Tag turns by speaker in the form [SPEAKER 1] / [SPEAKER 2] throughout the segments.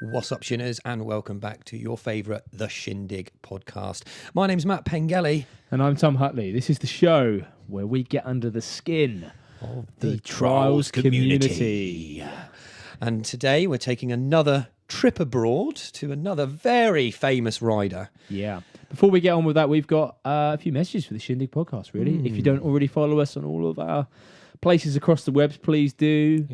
[SPEAKER 1] What's up, Shinners, and welcome back to your favourite The Shindig podcast. My name's Matt Pengelly.
[SPEAKER 2] And I'm Tom Hutley. This is the show where we get under the skin
[SPEAKER 1] of
[SPEAKER 2] the Trials community.
[SPEAKER 1] And today we're taking another trip abroad to another very famous rider.
[SPEAKER 2] Yeah. Before we get on with that, we've got a few messages for the Shindig podcast, really. If you don't already follow us on all of our places across the webs, please do.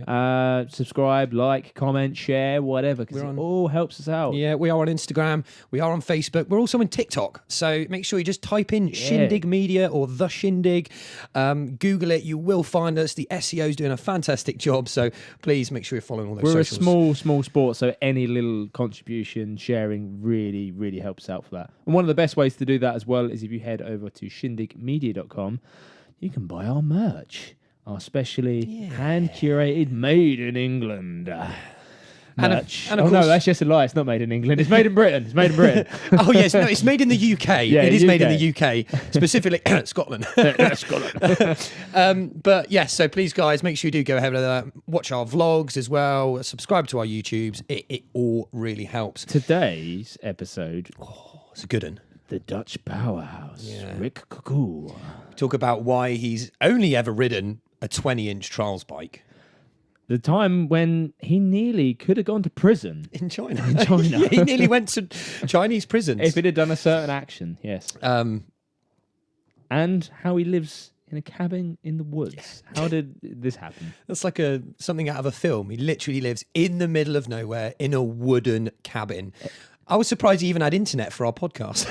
[SPEAKER 2] Subscribe, like, comment, share, whatever, because it all helps us out.
[SPEAKER 1] Yeah, we are on Instagram. We are on Facebook. We're also on TikTok. So make sure you just type in Shindig Media or The Shindig. Google it. You will find us. The SEO is doing a fantastic job. So please make sure you're following all those socials.
[SPEAKER 2] We're a small sport, so any little contribution, sharing really, really helps out for that. And one of the best ways to do that as well is if you head over to shindigmedia.com, you can buy our merch. Our specially hand-curated, made in England merch.
[SPEAKER 1] And of course,
[SPEAKER 2] no, that's just a lie. It's not made in England. It's made in Britain. It's made in Britain.
[SPEAKER 1] Oh, yes. No, it's made in the UK.
[SPEAKER 2] Yeah,
[SPEAKER 1] it is made in the UK, specifically Scotland.
[SPEAKER 2] Scotland.
[SPEAKER 1] But yes, so please, guys, make sure you do go ahead and watch our vlogs as well. Subscribe to our YouTubes. It all really helps.
[SPEAKER 2] Today's episode.
[SPEAKER 1] Oh, it's a good one.
[SPEAKER 2] The Dutch powerhouse, Rick Koekoek.
[SPEAKER 1] Talk about why he's only ever ridden a 20-inch trials bike.
[SPEAKER 2] The time when he nearly could have gone to prison.
[SPEAKER 1] In China.
[SPEAKER 2] Yeah,
[SPEAKER 1] he nearly went to Chinese prisons.
[SPEAKER 2] If it had done a certain action, yes. And how he lives in a cabin in the woods. How did this happen?
[SPEAKER 1] That's like something out of a film. He literally lives in the middle of nowhere in a wooden cabin. I was surprised he even had internet for our podcast.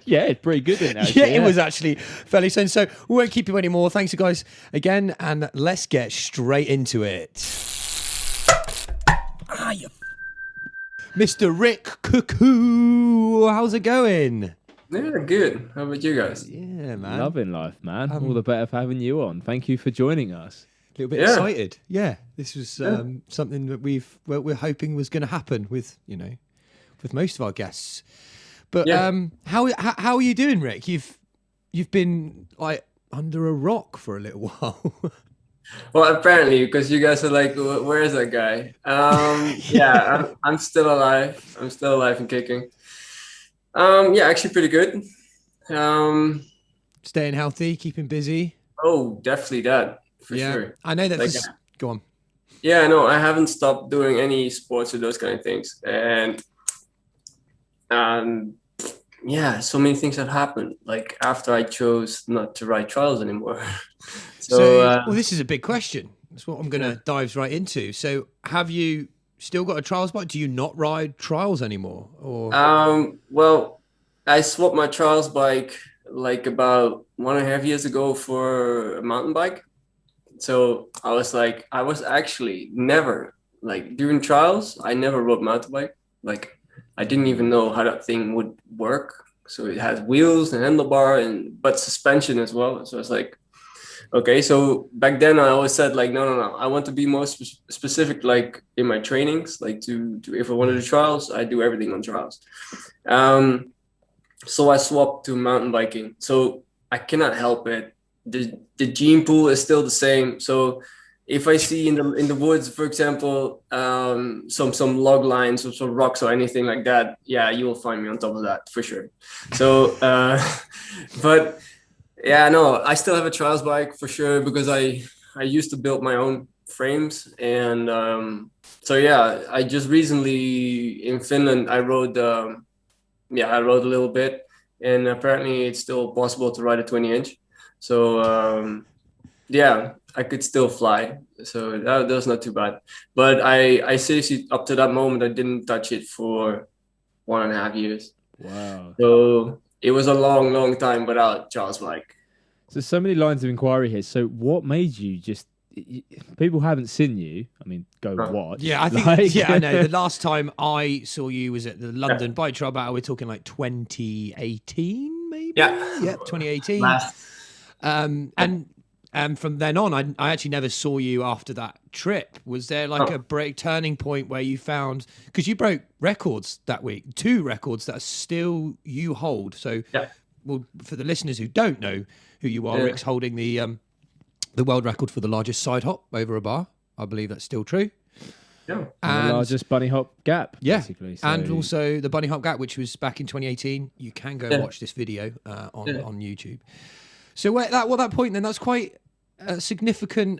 [SPEAKER 2] Yeah, it's pretty good in there.
[SPEAKER 1] Yeah, it was actually fairly soon. So we won't keep you anymore. Thanks, you guys, again, and let's get straight into it. Mr. Rick Koekoek, how's it going?
[SPEAKER 3] Yeah, good. How about you guys?
[SPEAKER 1] Yeah, man.
[SPEAKER 2] Loving life, man. All the better for having you on. Thank you for joining us.
[SPEAKER 1] A little bit excited. Yeah, this was something that we're hoping was going to happen with most of our guests. But how are you doing, Rick? You've been like under a rock for a little while.
[SPEAKER 3] Well, apparently, because you guys are like, where is that guy? I'm still alive. I'm still alive and kicking. Actually pretty good.
[SPEAKER 1] Staying healthy, keeping busy.
[SPEAKER 3] Oh, definitely that, for sure.
[SPEAKER 1] I know that. Go on.
[SPEAKER 3] Yeah, no, I haven't stopped doing any sports or those kind of things. And so many things have happened, like after I chose not to ride trials anymore.
[SPEAKER 1] So this is a big question. That's what I'm going to dive right into. So have you still got a trials bike? Do you not ride trials anymore? Or
[SPEAKER 3] well, I swapped my trials bike like about 1.5 years ago for a mountain bike. So I was actually never, like, during trials, I never rode mountain bike. Like, I didn't even know how that thing would work. So it has wheels and handlebar but suspension as well. So it's like, okay. So back then I always said like, no. I want to be more specific, like in my trainings, like to if I want to do trials, I do everything on trials. So I swapped to mountain biking. So I cannot help it. The gene pool is still the same. So if I see in the woods, for example, some log lines or some rocks or anything like that, yeah, you will find me on top of that for sure. So, but yeah, no, I still have a trials bike for sure because I used to build my own frames, and I just recently in Finland I rode a little bit, and apparently it's still possible to ride a 20-inch. So I could still fly, so that was not too bad. But I seriously, up to that moment, I didn't touch it for 1.5 years.
[SPEAKER 2] Wow.
[SPEAKER 3] So it was a long time without Charles bike.
[SPEAKER 2] So many lines of inquiry here. So what made you just... People haven't seen you. I mean, go watch.
[SPEAKER 1] Yeah, I think. I know. The last time I saw you was at the London Bike Trial Battle. We're talking like 2018, maybe.
[SPEAKER 3] Yeah.
[SPEAKER 1] Yep, 2018. And from then on, I actually never saw you after that trip. Was there like a turning point where you found, because you broke records that week, 2 records that are still you hold. So, well, for the listeners who don't know who you are, Rick's holding the world record for the largest side hop over a bar. I believe that's still true.
[SPEAKER 3] Yeah.
[SPEAKER 2] The
[SPEAKER 1] And
[SPEAKER 2] largest bunny hop gap,
[SPEAKER 1] yeah,
[SPEAKER 2] basically. So,
[SPEAKER 1] and also the bunny hop gap, which was back in 2018. You can go watch this video on YouTube. So at that point, then that's quite a significant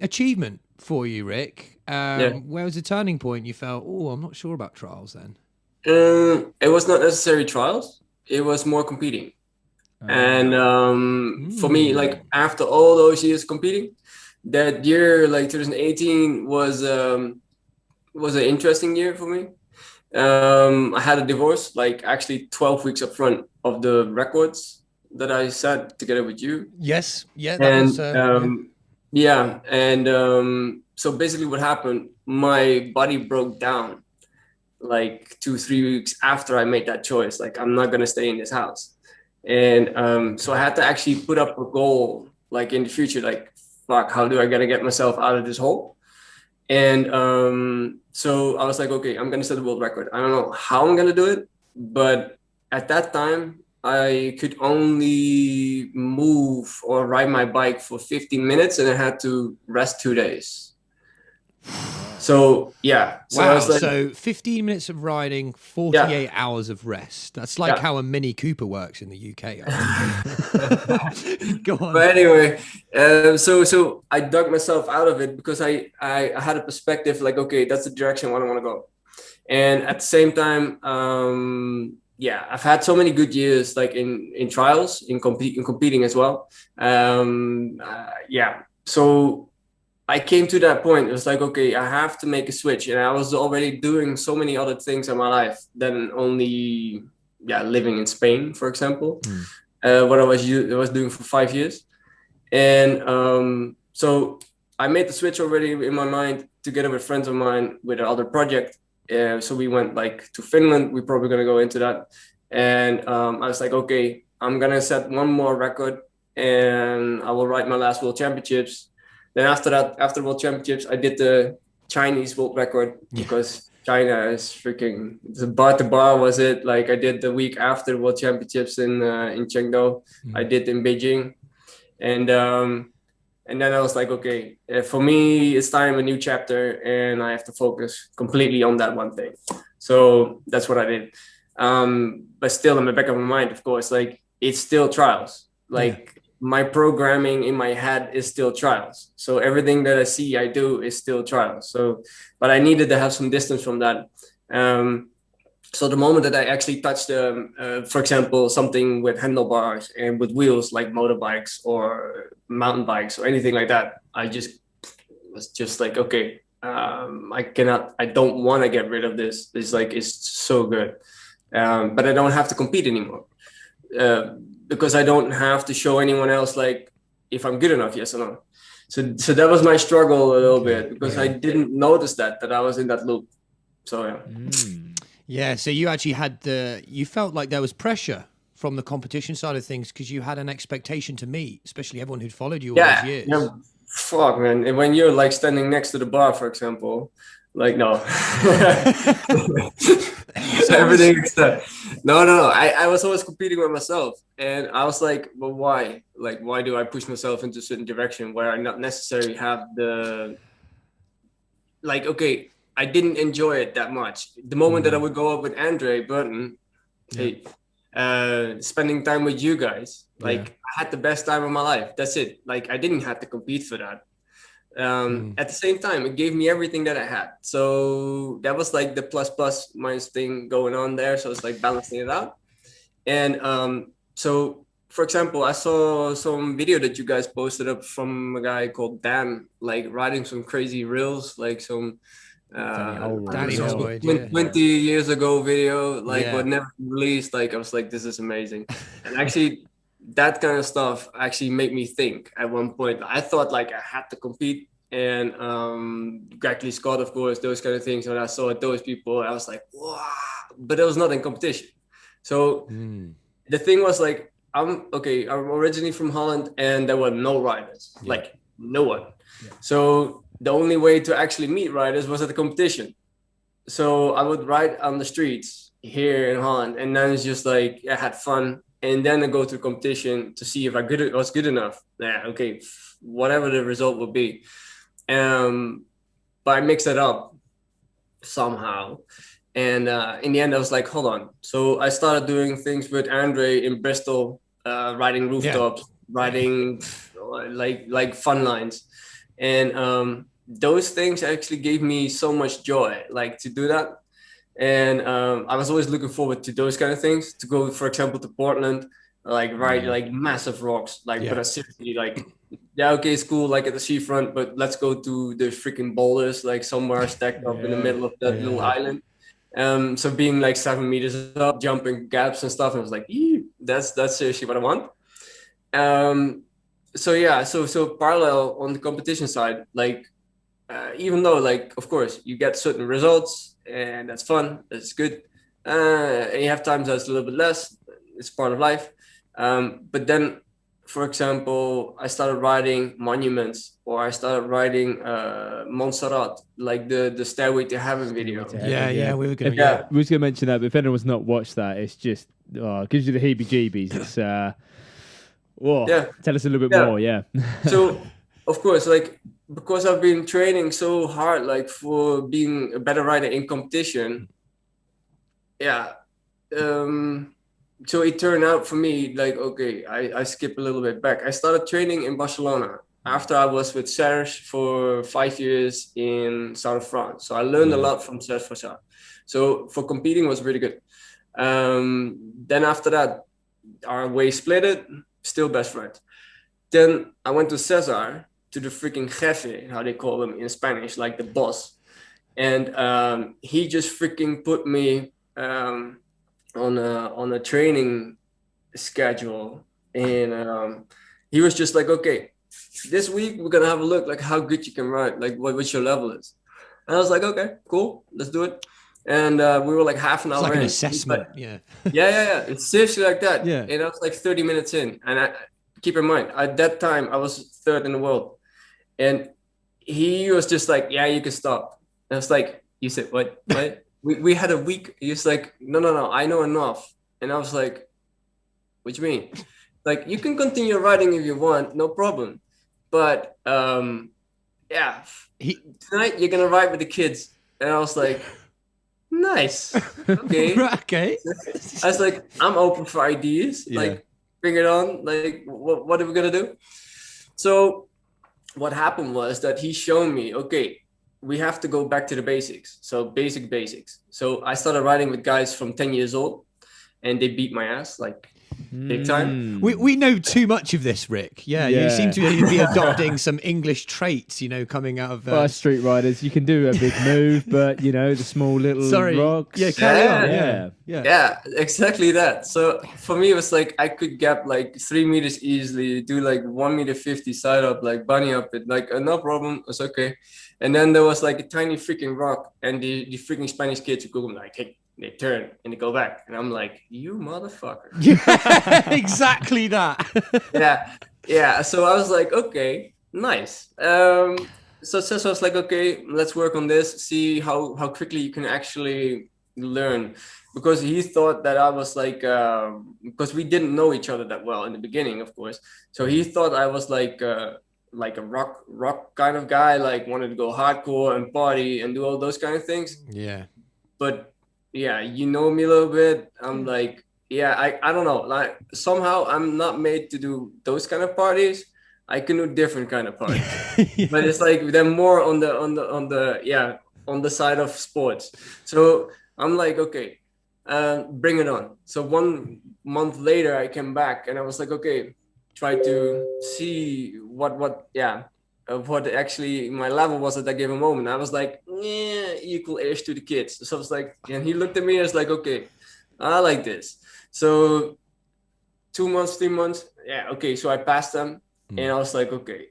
[SPEAKER 1] achievement for you, Rick. Where was the turning point? You felt, oh, I'm not sure about trials then.
[SPEAKER 3] It was not necessarily trials. It was more competing. And for me, like after all those years competing, that year, like 2018, was an interesting year for me. I had a divorce, like actually 12 weeks up front of the records that I set together with you.
[SPEAKER 1] Yes, yeah, that
[SPEAKER 3] And
[SPEAKER 1] was
[SPEAKER 3] so basically what happened, my body broke down like 2-3 weeks after I made that choice. Like, I'm not gonna stay in this house. And so I had to actually put up a goal, like in the future, like, fuck, how do I gotta get myself out of this hole? And so I was like, okay, I'm gonna set a world record. I don't know how I'm gonna do it, but at that time I could only move or ride my bike for 15 minutes, and I had to rest 2 days. So yeah, so I
[SPEAKER 1] wow.
[SPEAKER 3] was like,
[SPEAKER 1] So 15 minutes of riding, 48 hours of rest. That's like how a Mini Cooper works in the UK. Go on.
[SPEAKER 3] But anyway, so I dug myself out of it because I had a perspective like, okay, that's the direction I want to go. And at the same time, I've had so many good years, like in trials, in competing as well. So I came to that point. It was like, okay, I have to make a switch, and I was already doing so many other things in my life than only living in Spain, for example. What I was doing for 5 years. And so I made the switch already in my mind together with friends of mine with another project. So we went like to Finland. We're probably going to go into that. And I was like, okay, I'm going to set one more record and I will ride my last World Championships. Then after that, after World Championships, I did the Chinese world record because China is freaking, the bar to bar was it. Like I did the week after the World Championships in Chengdu. I did in Beijing. And then I was like, okay, for me, it's time a new chapter, and I have to focus completely on that one thing. So that's what I did. But still, in the back of my mind, of course, like it's still trials. Like my programming in my head is still trials. So everything that I see, I do is still trials. So, but I needed to have some distance from that. So the moment that I actually touched, for example, something with handlebars and with wheels like motorbikes or mountain bikes or anything like that, I just was just like, okay, I don't want to get rid of this. It's so good. But I don't have to compete anymore because I don't have to show anyone else like if I'm good enough, yes or no. So that was my struggle a little bit because I didn't notice that I was in that loop. So
[SPEAKER 1] Yeah, so you actually you felt like there was pressure from the competition side of things because you had an expectation to meet, especially everyone who'd followed you all those years. Yeah,
[SPEAKER 3] fuck, man. And when you're like standing next to the bar, for example, like, no. Everything except. No. I was always competing with myself. And I was like, well, why? Like, why do I push myself into a certain direction where I not necessarily have okay, I didn't enjoy it that much. The moment that I would go up with Andre Burton, spending time with you guys, like I had the best time of my life. That's it. Like I didn't have to compete for that. At the same time, it gave me everything that I had. So that was like the plus minus thing going on there. So it's like balancing it out. And so, for example, I saw some video that you guys posted up from a guy called Dan, like riding some crazy reels, like some 20 years ago video, like but never released. Like I was like, this is amazing. And actually that kind of stuff actually made me think at one point. I thought like I had to compete, and Greg Scott, of course, those kind of things. When I saw those people, I was like, wow, but it was not in competition. So the thing was like, I'm originally from Holland, and there were no riders, like no one. So the only way to actually meet riders was at the competition. So I would ride on the streets here in Holland, and then it's just like I had fun, and then I go to competition to see if I was good enough. Whatever the result would be. but I mixed it up somehow. And in the end, I was like, hold on. So I started doing things with Andre in Bristol, riding rooftops, riding like fun lines. And those things actually gave me so much joy, like to do that. And I was always looking forward to those kind of things, to go, for example, to Portland, like ride like massive rocks, like, but I seriously like, yeah, okay, it's cool, like at the seafront, but let's go to the freaking boulders, like somewhere stacked up in the middle of that little island. So being like 7 meters up, jumping gaps and stuff, and I was like, that's seriously what I want. So yeah, so parallel on the competition side, like even though, like, of course you get certain results and that's fun, that's good, and you have times that's a little bit less, it's part of life. But then, for example, I started riding monuments, or I started riding Montserrat, like the Stairway to Heaven video.
[SPEAKER 1] We were gonna
[SPEAKER 2] mention that, but if anyone's not watched that, it's just gives you the heebie-jeebies. It's tell us a little bit more.
[SPEAKER 3] So of course, like, because I've been training so hard, like for being a better rider in competition, so it turned out for me like, okay, I skip a little bit back. I started training in Barcelona after I was with Serge for 5 years in south of France. So I learned a lot from Serge Fossard. So for competing was really good. Then after that, our way split it, still best friends. Then I went to Cesar, to the freaking jefe, how they call them in Spanish, like the boss. And he just freaking put me on a training schedule, and he was just like, okay, this week we're gonna have a look like how good you can ride, like what your level is. And I was like, okay, cool, let's do it. And we were like half an hour
[SPEAKER 1] like
[SPEAKER 3] in.
[SPEAKER 1] an assessment.
[SPEAKER 3] Yeah, it's seriously like that. And I was like 30 minutes in, and I keep in mind, at that time I was third in the world, and he was just like, yeah, you can stop. And I was like, you said what we had a week. He's like, no, I know enough. And I was like, what you mean? Like, you can continue riding if you want, no problem. But tonight you're gonna ride with the kids. And I was like, nice. Okay.
[SPEAKER 1] Okay.
[SPEAKER 3] I was like, I'm open for ideas. Like, bring it on. Like, what are we gonna do? So what happened was that he showed me, okay, we have to go back to the basics. So basics. So I started riding with guys from 10 years old, and they beat my ass like big time.
[SPEAKER 1] We know too much of this, Rick. You seem to be adopting some English traits, coming out of
[SPEAKER 2] by street riders. You can do a big move, but the small little rocks.
[SPEAKER 1] Carry on.
[SPEAKER 3] Yeah, exactly that. So for me, it was like I could gap like 3 meters easily, do like 1.50 meter side up, like bunny up it, like no problem, it's okay. And then there was like a tiny freaking rock, and the freaking Spanish kids would go like, hey, they turn and they go back, and I'm like, you motherfucker.
[SPEAKER 1] Exactly that.
[SPEAKER 3] yeah. So I was like, okay, nice. So I was like, okay, let's work on this, see how quickly you can actually learn. Because he thought that I was like, because we didn't know each other that well in the beginning, of course. So he thought I was like a rock kind of guy, like wanted to go hardcore and party and do all those kind of things.
[SPEAKER 1] Yeah.
[SPEAKER 3] But yeah, me a little bit. I'm like, I don't know. Like somehow I'm not made to do those kind of parties. I can do different kind of parties. But it's like they're more on the side of sports. So I'm like, okay, bring it on. So 1 month later I came back and I was like, okay, try to see what actually my level was at that given moment. I was like, equal-ish to the kids. So I was like, and he looked at me and was like, okay, I like this. So 2 months, 3 months, okay. So I passed them, and I was like, okay.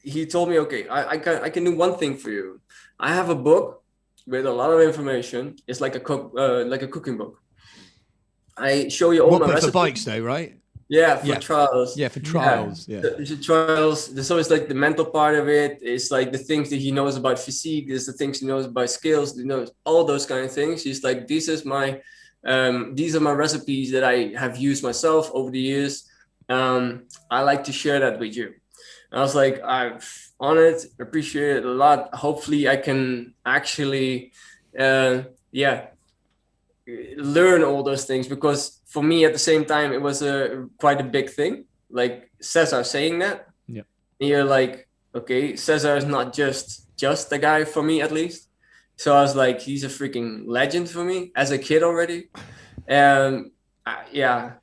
[SPEAKER 3] He told me, okay, I can do one thing for you. I have a book with a lot of information. It's like a cooking book. I show you all my recipes.
[SPEAKER 1] For bikes though, right?
[SPEAKER 3] Yeah, for trials.
[SPEAKER 1] Yeah, for trials. Yeah.
[SPEAKER 3] The trials. There's always like the mental part of it. It's like the things that he knows about physique. There's the things he knows about skills. He knows all those kind of things. He's like, these are my recipes that I have used myself over the years. I like to share that with you. And I was like, I'm honored, appreciate it a lot. Hopefully I can actually, learn all those things, because for me at the same time it was quite a big thing, like Cesar saying that.
[SPEAKER 2] Yeah.
[SPEAKER 3] And you're like, okay, Cesar is not just a guy for me, at least. So I was like, he's a freaking legend for me as a kid already. And yeah,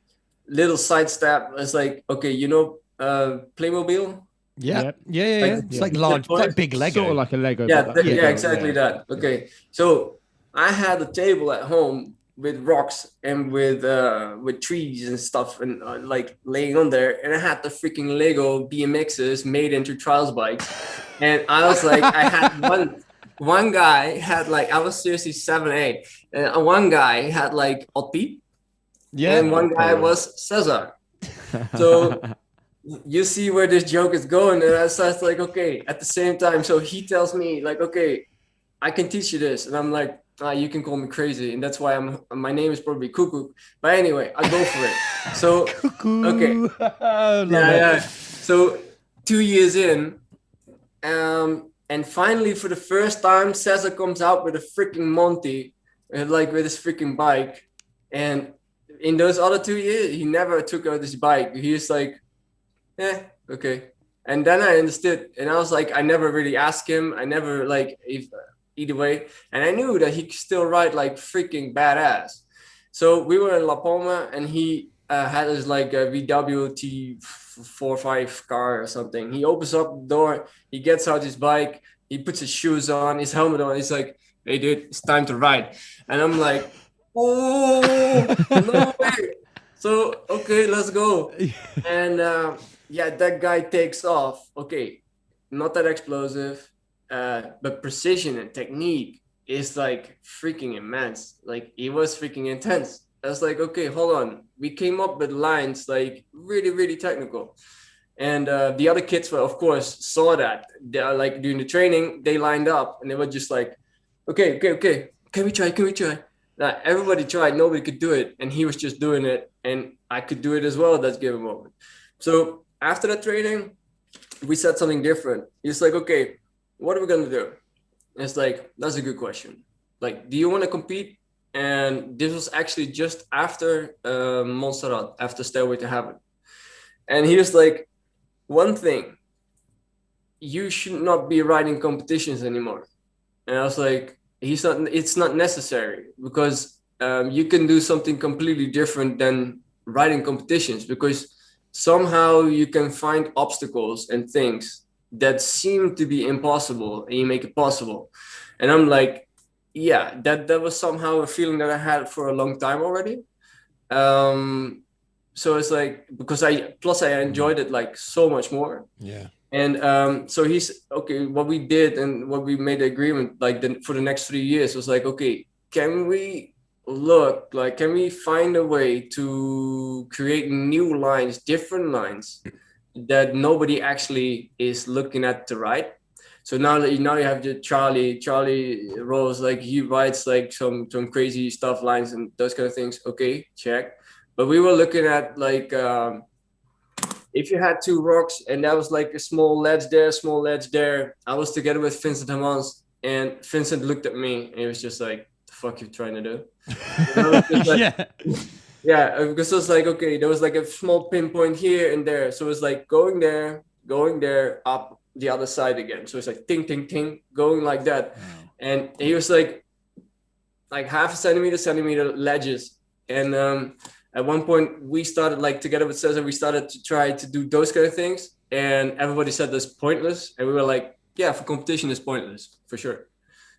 [SPEAKER 3] little sidestep was like, okay, Playmobil,
[SPEAKER 1] Yeah.
[SPEAKER 2] Yep.
[SPEAKER 1] Yeah.
[SPEAKER 3] like
[SPEAKER 1] It's
[SPEAKER 2] Yeah.
[SPEAKER 1] like large, it's like big Lego.
[SPEAKER 2] Sort of like a Lego.
[SPEAKER 3] yeah,
[SPEAKER 2] but that's bigger,
[SPEAKER 3] exactly that. Okay, so I had a table at home with rocks and with trees and stuff, and like laying on there, and I had the freaking Lego BMXs made into trials bikes, and I was like, I had one guy had like, I was seriously 7, 8, and one guy had like Otpi,
[SPEAKER 1] Yeah.
[SPEAKER 3] and one guy was Cesar. So you see where this joke is going, and I started like, okay, at the same time, so he tells me like, okay, I can teach you this, and I'm like, you can call me crazy, and that's why my name is probably Koekoek, but anyway, I go for it. So okay, yeah. So 2 years in, and finally for the first time, Cesar comes out with a freaking Monty, like with his freaking bike, and in those other 2 years, he never took out his bike. He's like, okay. And then I understood, and I was like, I never really asked him. I never like, if either way, and I knew that he could still ride like freaking badass. So we were in La Palma, and he had his like a VW T45 car or something. He opens up the door, he gets out his bike, he puts his shoes on, his helmet on. He's like, "Hey, dude, it's time to ride." And I'm like, "Oh, no way!" So okay, let's go. And that guy takes off. Okay, not that explosive, but precision and technique is like freaking immense. Like, it was freaking intense. I was like, okay, hold on. We came up with lines like really, really technical. And the other kids were, of course, saw that. They are like, during the training, they lined up and they were just like, okay. Can we try? Now, everybody tried, nobody could do it. And he was just doing it. And I could do it as well at that given moment. So after that training, we said something different. He's like, okay, what are we gonna do? And it's like, that's a good question. Like, do you want to compete? And this was actually just after Montserrat, after Stairway to Heaven. And he was like, one thing, you should not be riding competitions anymore. And I was like, it's not necessary, because you can do something completely different than riding competitions, because somehow you can find obstacles and things that seem to be impossible, and you make it possible. And I'm like, yeah, that was somehow a feeling that I had for a long time already. So it's like, because I enjoyed it like so much more.
[SPEAKER 1] Yeah.
[SPEAKER 3] And so he's okay. What we did and what we made the agreement, like for the next 3 years, was like, okay, can we find a way to create new lines, different lines that nobody actually is looking at to write? So now you have the Charlie Rose, like he writes like some crazy stuff lines and those kind of things. Okay, check. But we were looking at like, if you had two rocks and that was like a small ledge there, I was together with Vincent Hamans, and Vincent looked at me and he was just like, the fuck you trying to do? Like, yeah, because it was like, okay, there was like a small pinpoint here and there. So it was like going there, up the other side again. So it's like ting, ting, ting, going like that. Wow. And he was like half a centimeter ledges. And at one point we started like together with Cesar, we started to try to do those kind of things. And everybody said that's pointless. And we were like, yeah, for competition it's pointless, for sure.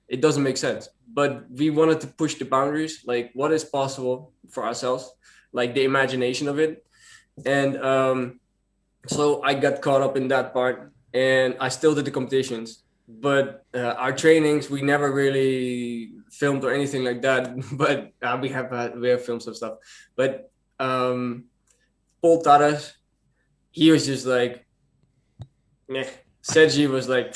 [SPEAKER 3] It doesn't make sense. But we wanted to push the boundaries, like what is possible for ourselves, like the imagination of it. And so I got caught up in that part, and I still did the competitions. But our trainings, we never really filmed or anything like that. But we have filmed some stuff. But Paul Taras, he was just like, meh. Sergi was like,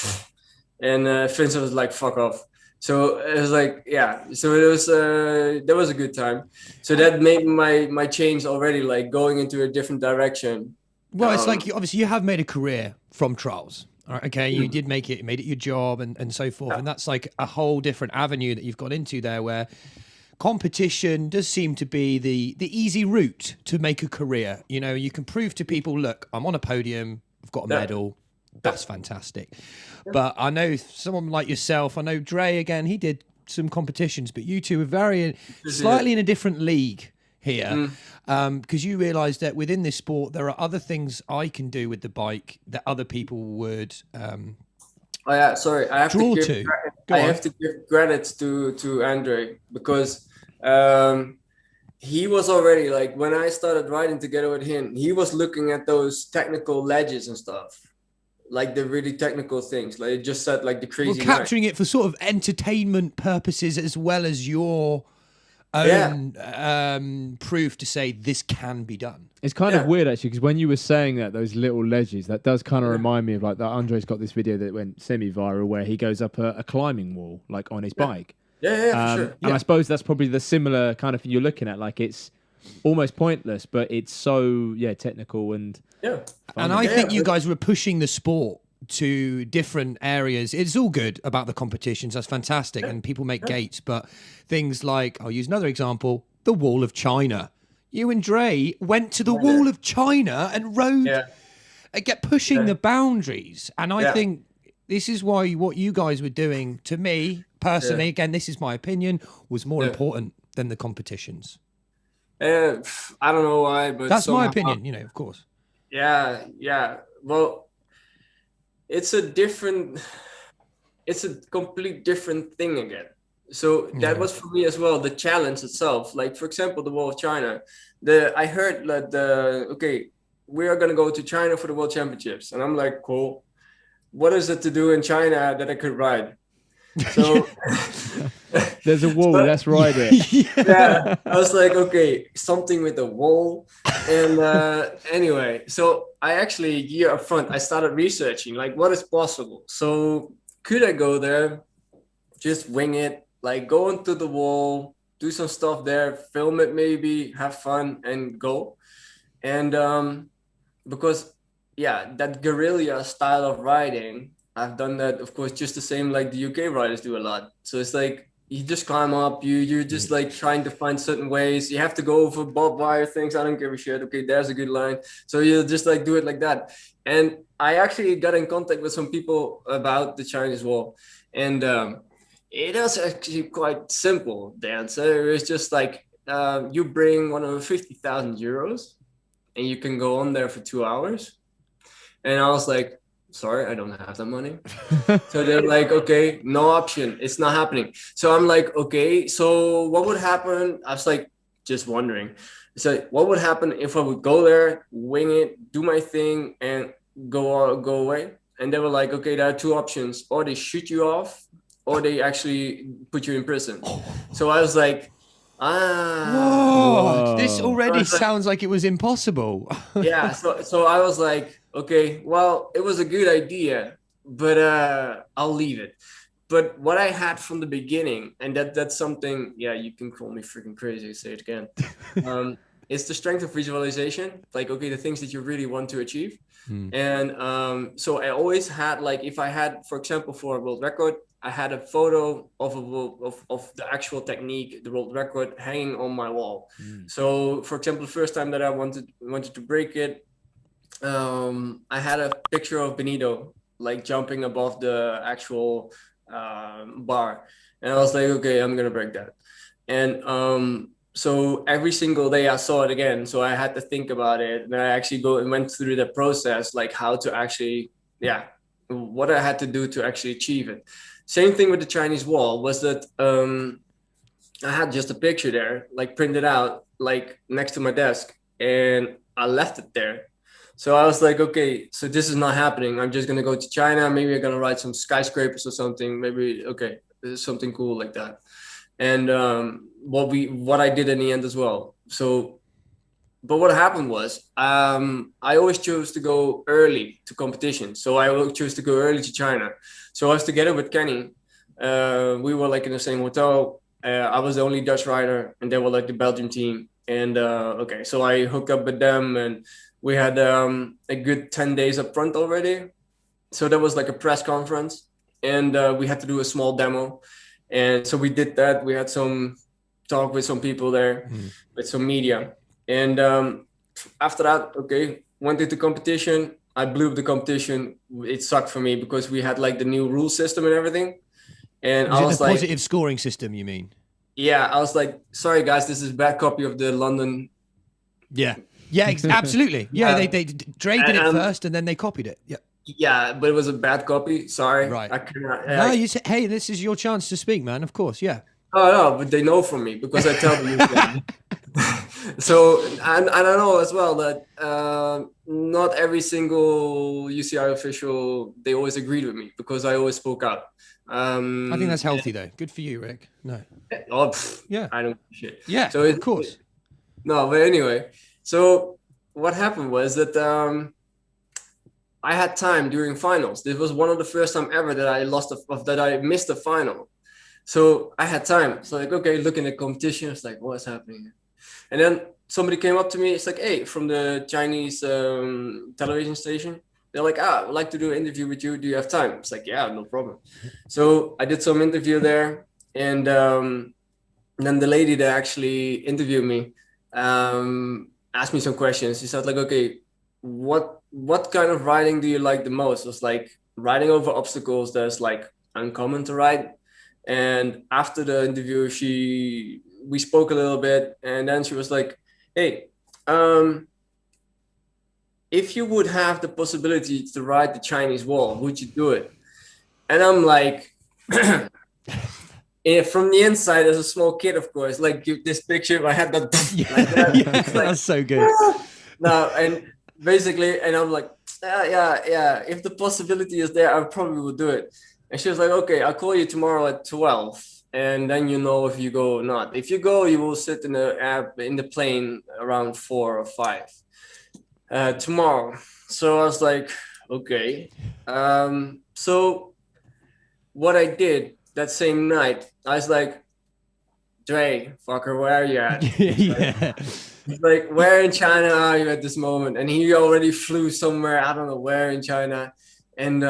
[SPEAKER 3] and Vincent was like, fuck off. So it was like, yeah. So it was that was a good time. So that made my change already, like going into a different direction.
[SPEAKER 1] Well, it's like obviously you have made a career from trials. All right, okay, you did made it your job and so forth, and that's like a whole different avenue that you've got into there, where competition does seem to be the easy route to make a career. You know, you can prove to people, look, I'm on a podium, I've got a medal. That's fantastic. But I know someone like yourself, I know Dre again, he did some competitions, but you two are slightly in a different league here, because you realise that within this sport there are other things I can do with the bike that other people would
[SPEAKER 3] Oh yeah, sorry. I have
[SPEAKER 1] draw
[SPEAKER 3] to
[SPEAKER 1] to.
[SPEAKER 3] give credits to Andre, because he was already, like, when I started riding together with him, he was looking at those technical ledges and stuff, like the really technical things, like it just said, like the crazy
[SPEAKER 1] capturing it for sort of entertainment purposes as well as your own proof to say this can be done.
[SPEAKER 2] It's kind of weird actually, because when you were saying that, those little ledges, that does kind of remind me of like that. Andre's got this video that went semi-viral where he goes up a climbing wall, like on his bike.
[SPEAKER 3] For sure.
[SPEAKER 2] And I suppose that's probably the similar kind of thing you're looking at. Like it's almost pointless, but it's so technical and
[SPEAKER 3] fun.
[SPEAKER 1] And I think you guys were pushing the sport to different areas. It's all good about the competitions. That's fantastic, and people make gates. But things like, I'll use another example: the Wall of China. You and Dre went to the Wall of China and rode, and get pushing the boundaries. And I think this is why what you guys were doing, to me personally, again, this is my opinion, was more important than the competitions.
[SPEAKER 3] I don't know why, but
[SPEAKER 1] that's my opinion, you know, of course.
[SPEAKER 3] Yeah. Well, it's a complete different thing again. So that was for me as well, the challenge itself. Like, for example, the Wall of China. I heard that we are gonna go to China for the World Championships, and I'm like, cool. What is it to do in China that I could ride? So
[SPEAKER 2] there's a wall. Let's ride
[SPEAKER 3] it. I was like, okay, something with a wall. And anyway, so I actually, a year up front, I started researching like what is possible. So could I go there, just wing it, like go into the wall, do some stuff there, film it, maybe have fun and go. And because that guerrilla style of riding, I've done that, of course, just the same like the UK riders do a lot. So it's like you just climb up, you're just like trying to find certain ways. You have to go over barbed wire things. I don't give a shit. Okay, there's a good line. So you just like do it like that. And I actually got in contact with some people about the Chinese Wall, and it is actually quite simple. The answer is just like you bring 150,000 euros, and you can go on there for 2 hours. And I was like, sorry, I don't have that money. So they're like, okay, no option. It's not happening. So I'm like, okay, so what would happen? I was like, just wondering. So what would happen if I would go there, wing it, do my thing, and go away? And they were like, okay, there are two options. Or they shoot you off, or they actually put you in prison. So I was like,
[SPEAKER 1] whoa, this already sounds like it was impossible.
[SPEAKER 3] So I was like, okay, well, it was a good idea, but I'll leave it. But what I had from the beginning, and that's something, you can call me freaking crazy, say it again. It's the strength of visualization. Like, okay, the things that you really want to achieve. And so I always had, like, if I had, for example, for a world record, I had a photo of the actual technique, the world record, hanging on my wall. So, for example, the first time that I wanted to break it, I had a picture of Benito like jumping above the actual bar, and I was like, okay, I'm gonna break that. And so every single day I saw it again, so I had to think about it, and I actually went through the process, like how to actually what I had to do to actually achieve it. Same thing with the Chinese Wall was that I had just a picture there, like printed out, like next to my desk, and I left it there. So I was like, okay, so this is not happening. I'm just gonna go to China. Maybe I'm gonna ride some skyscrapers or something. Maybe something cool like that. And what I did in the end as well. So, but what happened was I always chose to go early to competition. So I chose to go early to China. So I was together with Kenny. We were like in the same hotel. I was the only Dutch rider, and they were like the Belgian team. And so I hooked up with them, and we had a good 10 days up front already. So that was like a press conference, and we had to do a small demo. And so we did that. We had some talk with some people there, with some media. And after that, okay, went into competition. I blew up the competition. It sucked for me because we had like the new rule system and everything. And
[SPEAKER 1] Was
[SPEAKER 3] I
[SPEAKER 1] it
[SPEAKER 3] was
[SPEAKER 1] the
[SPEAKER 3] like,
[SPEAKER 1] positive scoring system, you mean?
[SPEAKER 3] yeah, I was like, sorry guys, this is a bad copy of the London.
[SPEAKER 1] Yeah. Yeah, absolutely. Yeah, they Dre did it
[SPEAKER 3] and,
[SPEAKER 1] first and then they copied it. Yeah.
[SPEAKER 3] Yeah, but it was a bad copy. Sorry.
[SPEAKER 1] Right.
[SPEAKER 3] I cannot.
[SPEAKER 1] No, you say, hey, this is your chance to speak, man. Of course, yeah.
[SPEAKER 3] Oh no, but they know from me because I tell them. So, and I know as well that not every single UCI official, they always agreed with me because I always spoke out.
[SPEAKER 1] I think that's healthy, though. Good for you, Rick. No.
[SPEAKER 3] Oh,
[SPEAKER 1] Yeah.
[SPEAKER 3] I don't give a shit.
[SPEAKER 1] Yeah,
[SPEAKER 3] So
[SPEAKER 1] of course.
[SPEAKER 3] No, but anyway, so what happened was that I had time during finals. This was one of the first time ever that I missed a final. So I had time. So like, okay, looking at competition, it's like, what's happening? And then somebody came up to me. It's like, hey, from the Chinese television station. They're like, I'd like to do an interview with you. Do you have time? It's like, yeah, no problem. So I did some interview there. And then the lady that actually interviewed me asked me some questions. She said like, okay, what kind of riding do you like the most? It was like riding over obstacles that's like uncommon to ride. And after the interview, we spoke a little bit, and then she was like, hey, if you would have the possibility to ride the Chinese wall, would you do it? And I'm like, from the inside as a small kid, of course, like this picture, I had that, like that.
[SPEAKER 1] Yeah,
[SPEAKER 3] like,
[SPEAKER 1] that's so good.
[SPEAKER 3] No, and basically, and I'm like, yeah. If the possibility is there, I probably would do it. And she was like, okay, I'll call you tomorrow at 12, and then you know if you go or not. If you go, you will sit in the plane around 4 or 5 tomorrow. So I was like, okay. So what I did that same night, I was like, Dre, fucker, where are you at?
[SPEAKER 1] Yeah.
[SPEAKER 3] He's like, where in China are you at this moment? And he already flew somewhere, I don't know where in China. And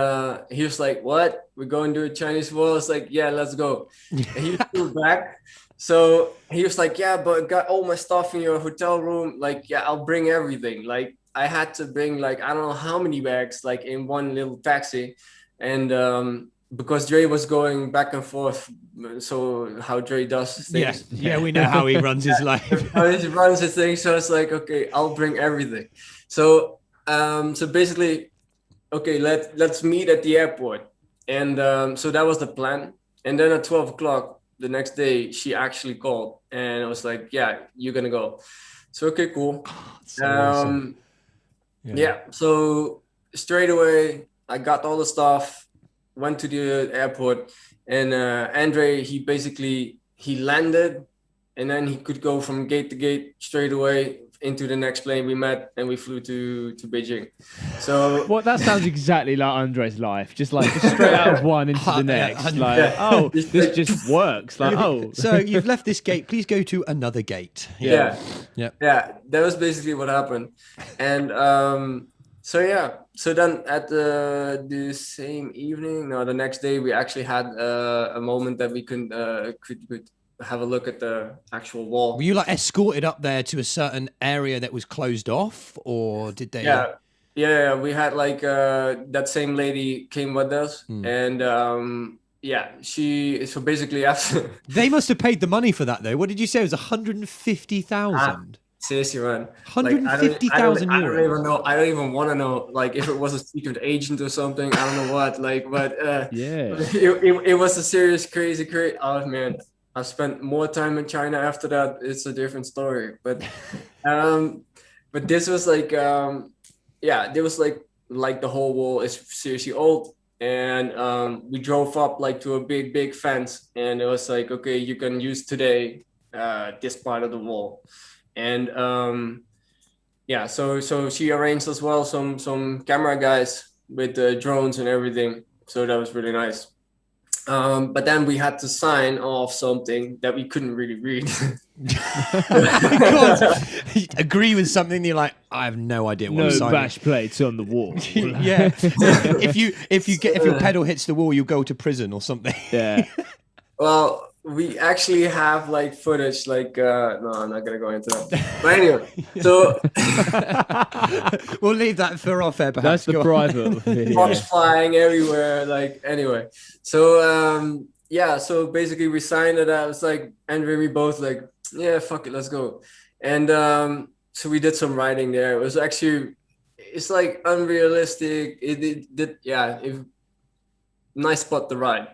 [SPEAKER 3] he was like, what? We're going to a Chinese wall? It's like, yeah, let's go. And he flew back. So he was like, yeah, but I got all my stuff in your hotel room. Like, yeah, I'll bring everything. Like, I had to bring like, I don't know how many bags, like in one little taxi. And because Dre was going back and forth, so how Dre does things.
[SPEAKER 1] Yeah, we know how he runs his life.
[SPEAKER 3] How he runs his thing. So it's like, okay, I'll bring everything. So so basically, okay, let's meet at the airport. And so that was the plan. And then at 12 o'clock the next day, she actually called and I was like, yeah, you're gonna go. So okay, cool.
[SPEAKER 1] So awesome.
[SPEAKER 3] Yeah. So straight away, I got all the stuff, went to the airport, and Andre, he landed, and then he could go from gate to gate straight away into the next plane. We met and we flew to Beijing. So
[SPEAKER 2] Well, that sounds exactly like Andre's life. Just straight out of one into the next. This just works. Like, oh.
[SPEAKER 1] So you've left this gate. Please go to another gate.
[SPEAKER 3] Yeah. That was basically what happened. And so then at the same evening, no, the next day, we actually had a moment that we could have a look at the actual wall.
[SPEAKER 1] Were you like escorted up there to a certain area that was closed off, or did they?
[SPEAKER 3] Yeah. We had like that same lady came with us, and so basically after
[SPEAKER 1] they must have paid the money for that though. What did you say? It was 150,000.
[SPEAKER 3] Seriously, man.
[SPEAKER 1] 150,000
[SPEAKER 3] euros. I don't even want to know. Like, if it was a secret agent or something, I don't know what. Like, but it was a serious, crazy. Oh man, I spent more time in China after that. It's a different story. But this was like, there was like the whole wall is seriously old, and we drove up like to a big fence, and it was like, okay, you can use today this part of the wall. And so she arranged as well some camera guys with drones and everything, so that was really nice. But then we had to sign off something that we couldn't really read.
[SPEAKER 1] God, you agree with something, you're like, I have no idea what I'm
[SPEAKER 2] No
[SPEAKER 1] signing.
[SPEAKER 2] bash plates on the wall.
[SPEAKER 1] Yeah. If your pedal hits the wall, you'll go to prison or something.
[SPEAKER 2] Yeah.
[SPEAKER 3] Well, we actually have like footage, like no, I'm not gonna go into that. But anyway, so
[SPEAKER 1] We'll leave that for off air, perhaps.
[SPEAKER 2] That's the
[SPEAKER 1] Go on.
[SPEAKER 2] private video.
[SPEAKER 3] rocks flying everywhere. Like anyway, so yeah, so basically we signed it. I was like, and we both like, yeah, fuck it, let's go. And so we did some writing there. It was actually, it's like unrealistic. It did, yeah. Nice spot to ride.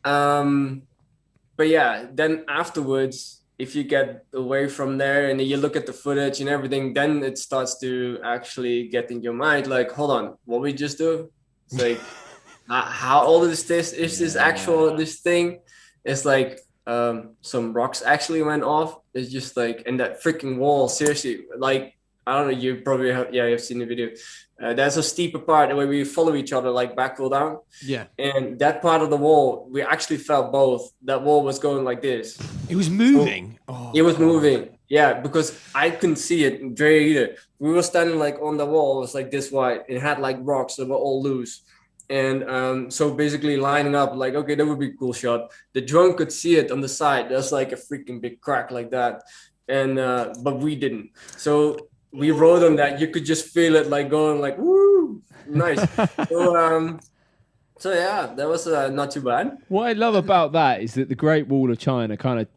[SPEAKER 3] But yeah, then afterwards, if you get away from there and you look at the footage and everything, then it starts to actually get in your mind, like, hold on, what we just do? It's like, how old is this? Is this actual, this thing? It's like some rocks actually went off. It's just like, and that freaking wall, seriously, like, I don't know, you probably have, yeah, you've seen the video. There's a steeper part where we follow each other, like back wheel down.
[SPEAKER 1] Yeah.
[SPEAKER 3] And that part of the wall, we actually felt both. That wall was going like this.
[SPEAKER 1] It was moving.
[SPEAKER 3] It was moving. Yeah, because I couldn't see it, Dre either. We were standing like on the wall. It was like this wide. It had like rocks that were all loose. And so basically lining up, like, okay, that would be a cool shot. The drone could see it on the side. There's like a freaking big crack like that. And but we didn't. So we rode on that. You could just feel it like going like, woo, nice. So yeah, that was not too bad.
[SPEAKER 2] What I love about that is that the Great Wall of China kind of,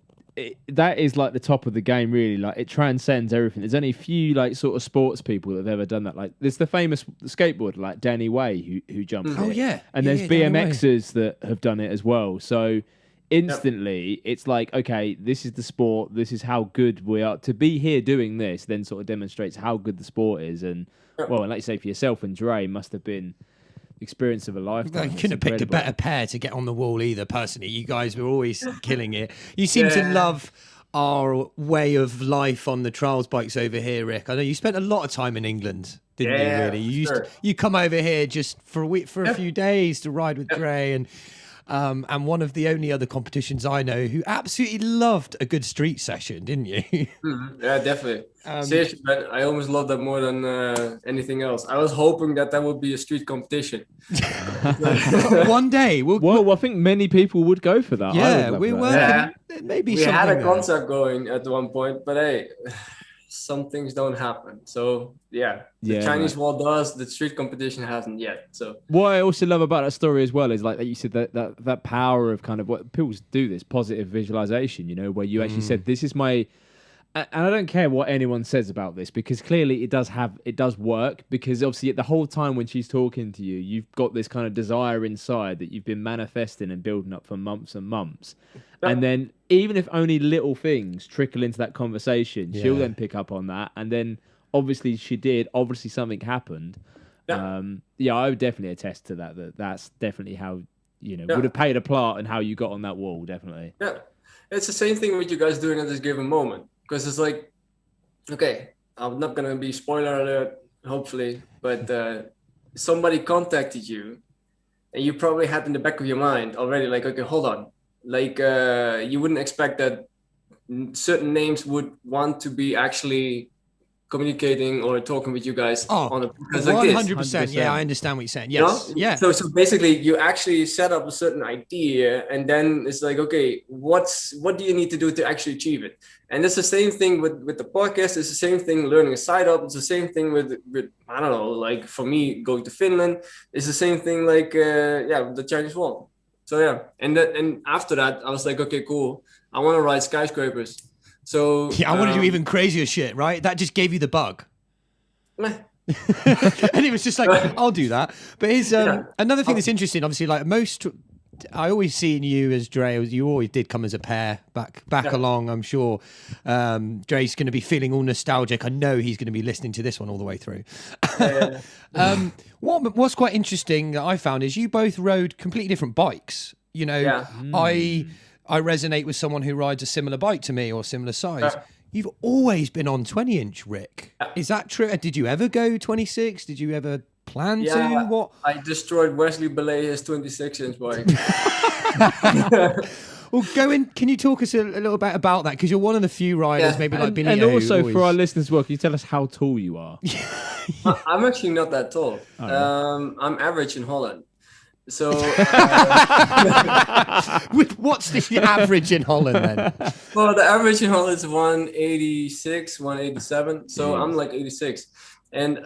[SPEAKER 2] that is like the top of the game, really. Like it transcends everything. There's only a few like sort of sports people that have ever done that. Like there's the famous skateboarder like Danny Way who jumped.
[SPEAKER 1] Oh yeah,
[SPEAKER 2] and there's BMXers that have done it as well. So instantly, it's like, okay, this is the sport. This is how good we are. To be here doing this then sort of demonstrates how good the sport is. And well, and like you say, for yourself and Dre, must have been experience of a lifetime.
[SPEAKER 1] You couldn't have picked a better pair to get on the wall either, personally. You guys were always killing it. You seem to love our way of life on the trials bikes over here, Rick. I know you spent a lot of time in England, didn't you, really? You come over here just for a week, for a few days to ride with Dre, and one of the only other competitions I know who absolutely loved a good street session, didn't you?
[SPEAKER 3] Yeah, definitely. Seriously, man, I almost love that more than anything else. I was hoping that would be a street competition.
[SPEAKER 1] One day.
[SPEAKER 2] Well, I think many people would go for that.
[SPEAKER 1] Yeah, we're working.
[SPEAKER 3] Yeah.
[SPEAKER 1] Maybe
[SPEAKER 3] we had a
[SPEAKER 1] there.
[SPEAKER 3] concept going at one point, but hey, some things don't happen. So yeah, the Chinese wall does, the street competition hasn't yet. So
[SPEAKER 2] what I also love about that story as well is like you said, that power of kind of what people do, this positive visualization, you know, where you actually said, this is my, and I don't care what anyone says about this, because clearly it does work, because obviously the whole time when she's talking to you, you've got this kind of desire inside that you've been manifesting and building up for months and months. And then even if only little things trickle into that conversation, she'll then pick up on that. And then obviously she did, obviously something happened. Yeah, I would definitely attest to that. That's definitely how, you know, would have played a part in how you got on that wall, definitely.
[SPEAKER 3] Yeah, it's the same thing with you guys doing at this given moment. Because it's like, okay, I'm not going to be spoiler alert, hopefully, but somebody contacted you and you probably had in the back of your mind already, like, okay, hold on. Like, you wouldn't expect that certain names would want to be actually communicating or talking with you guys on a podcast like this.
[SPEAKER 1] 100%. Yeah, I understand what you're saying. Yes.
[SPEAKER 3] You know? Yeah. So basically, you actually set up a certain idea, and then it's like, okay, what do you need to do to actually achieve it? And it's the same thing with the podcast. It's the same thing learning a side up. It's the same thing with I don't know, like for me going to Finland. It's the same thing like with the Chinese wall. So yeah, and after that, I was like, okay, cool. I want to ride skyscrapers. So
[SPEAKER 1] yeah, I want to do even crazier shit, right? That just gave you the bug. And it was just like, I'll do that. But here's another thing that's interesting. Obviously, like most, I always seen you as Dre. You always did come as a pair back along. I'm sure Dre's going to be feeling all nostalgic. I know he's going to be listening to this one all the way through. What's quite interesting that I found is you both rode completely different bikes. You know, I resonate with someone who rides a similar bike to me or similar size. You've always been on 20-inch, Rick. Is that true? Did you ever go 26? Did you ever plan
[SPEAKER 3] Yeah,
[SPEAKER 1] to? What?
[SPEAKER 3] I destroyed Wesley Belay's 26-inch bike.
[SPEAKER 1] Well, can you talk us a little bit about that? Because you're one of the few riders,
[SPEAKER 3] Yeah.
[SPEAKER 1] maybe like Benito.
[SPEAKER 2] And also
[SPEAKER 1] who
[SPEAKER 2] for our
[SPEAKER 1] always-
[SPEAKER 2] listeners as well, can you tell us how tall you are?
[SPEAKER 3] I'm actually not that tall.
[SPEAKER 2] Oh, yeah.
[SPEAKER 3] I'm average in Holland. So,
[SPEAKER 1] What's the average in Holland then?
[SPEAKER 3] well, the average in Holland is 186, 187. So I'm like 86. And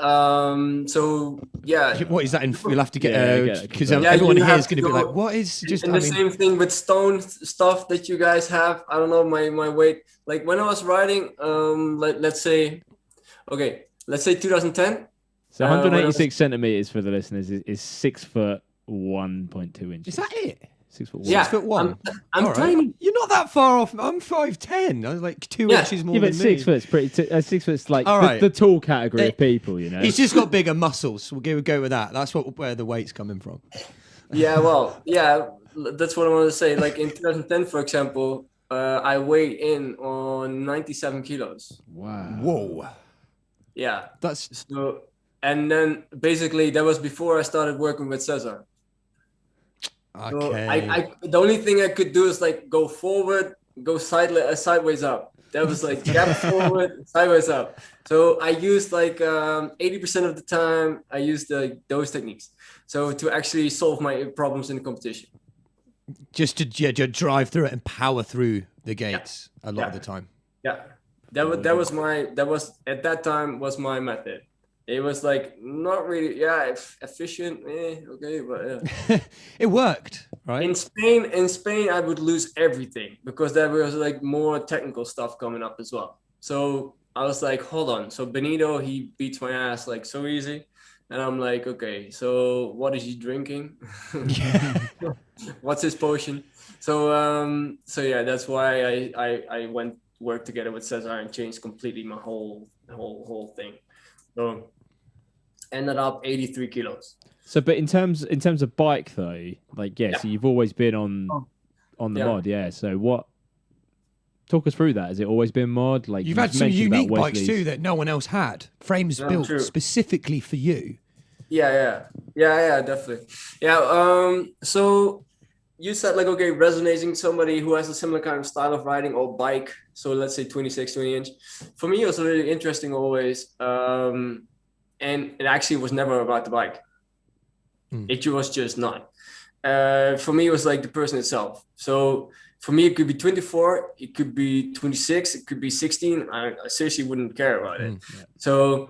[SPEAKER 3] so, yeah.
[SPEAKER 1] What is that? You'll have to get because
[SPEAKER 3] Yeah,
[SPEAKER 1] everyone
[SPEAKER 3] you
[SPEAKER 1] here
[SPEAKER 3] have
[SPEAKER 1] is going to
[SPEAKER 3] to
[SPEAKER 1] be
[SPEAKER 3] go-
[SPEAKER 1] like, "What is just?"
[SPEAKER 3] And the same thing with stone stuff that you guys have. I don't know my weight. Like when I was riding, let's say 2010.
[SPEAKER 2] So 186 centimeters for the listeners is 6 foot 1.2 inches.
[SPEAKER 1] Is that it?
[SPEAKER 2] 6 foot 1.
[SPEAKER 3] Yeah,
[SPEAKER 1] 6'1".
[SPEAKER 3] I'm
[SPEAKER 1] All right.
[SPEAKER 3] tiny.
[SPEAKER 1] You're not that far off. I'm 5'10". I was like 2
[SPEAKER 3] Yeah.
[SPEAKER 1] inches more
[SPEAKER 2] Yeah,
[SPEAKER 1] than
[SPEAKER 2] but
[SPEAKER 1] me.
[SPEAKER 2] 6 foot's pretty. 6 foot's like
[SPEAKER 1] All right.
[SPEAKER 2] the tall category of people, you know.
[SPEAKER 1] He's just got bigger muscles. We'll go with that. That's where the weight's coming from.
[SPEAKER 3] Yeah, well, yeah, that's what I want to say. Like in 2010, for example, I weighed in on 97 kilos.
[SPEAKER 2] Wow.
[SPEAKER 1] Whoa.
[SPEAKER 3] Yeah.
[SPEAKER 1] That's
[SPEAKER 3] So, and then basically that was before I started working with Cesar. So
[SPEAKER 1] okay.
[SPEAKER 3] the only thing I could do is like go forward, go sideways up. That was like gap forward, sideways up. So I used like 80% of the time I used those techniques. So to actually solve my problems in the competition.
[SPEAKER 1] Just to drive through it and power through the gates a lot of the time.
[SPEAKER 3] Yeah, that was at that time was my method. It was like not really efficient, okay, but yeah.
[SPEAKER 1] It worked, right?
[SPEAKER 3] In Spain, I would lose everything because there was like more technical stuff coming up as well. So I was like, hold on. So Benito, he beats my ass like so easy. And I'm like, okay, so what is he drinking? What's his potion? So yeah, that's why I went work together with Cesar and changed completely my whole thing. So ended up 83 kilos.
[SPEAKER 2] So, but in terms of bike though, like so you've always been on the mod, yeah. So what? Talk us through that. Has it always been mod? Like
[SPEAKER 1] You've had some unique bikes
[SPEAKER 2] Wesley's...
[SPEAKER 1] too that no one else had. Frames built specifically for you.
[SPEAKER 3] Yeah, definitely. Yeah. So you said like, okay, resonating somebody who has a similar kind of style of riding or bike. So let's say 20 inch. For me, it was really interesting always. And it actually was never about the bike. It was just not. For me, it was like the person itself. So for me, it could be 24, it could be 26, it could be 16. I seriously wouldn't care about it.
[SPEAKER 1] Yeah.
[SPEAKER 3] So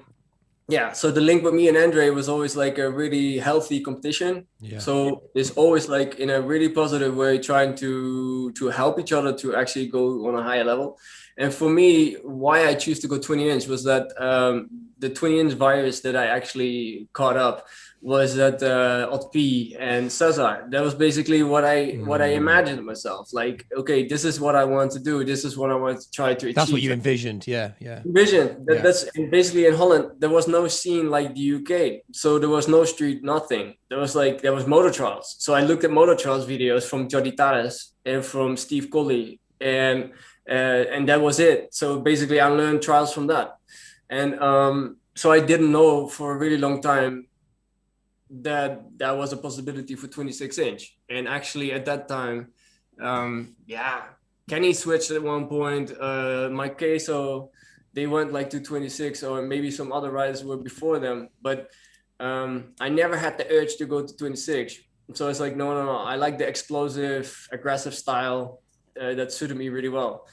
[SPEAKER 3] yeah, so the link with me and Andre was always like a really healthy competition. Yeah. So it's always like in a really positive way, trying to help each other to actually go on a higher level. And for me, why I choose to go 20 inch was that the 20 inch virus that I actually caught up was that Otp and Cesar. That was basically what I imagined myself. Like, okay, this is what I want to do. This is what I want to try to achieve.
[SPEAKER 1] That's what you envisioned, yeah.
[SPEAKER 3] Envisioned. That's basically in Holland. There was no scene like the UK, so there was no street, nothing. There was motor trials. So I looked at motor trials videos from Jordi Tares and from Steve Colley, and that was it. So basically, I learned trials from that, and so I didn't know for a really long time that was a possibility for 26 inch. And actually at that time, Kenny switched at one point, Mike Queso, they went like to 26, or maybe some other riders were before them, but I never had the urge to go to 26. So it's like, no, I like the explosive, aggressive style that suited me really well.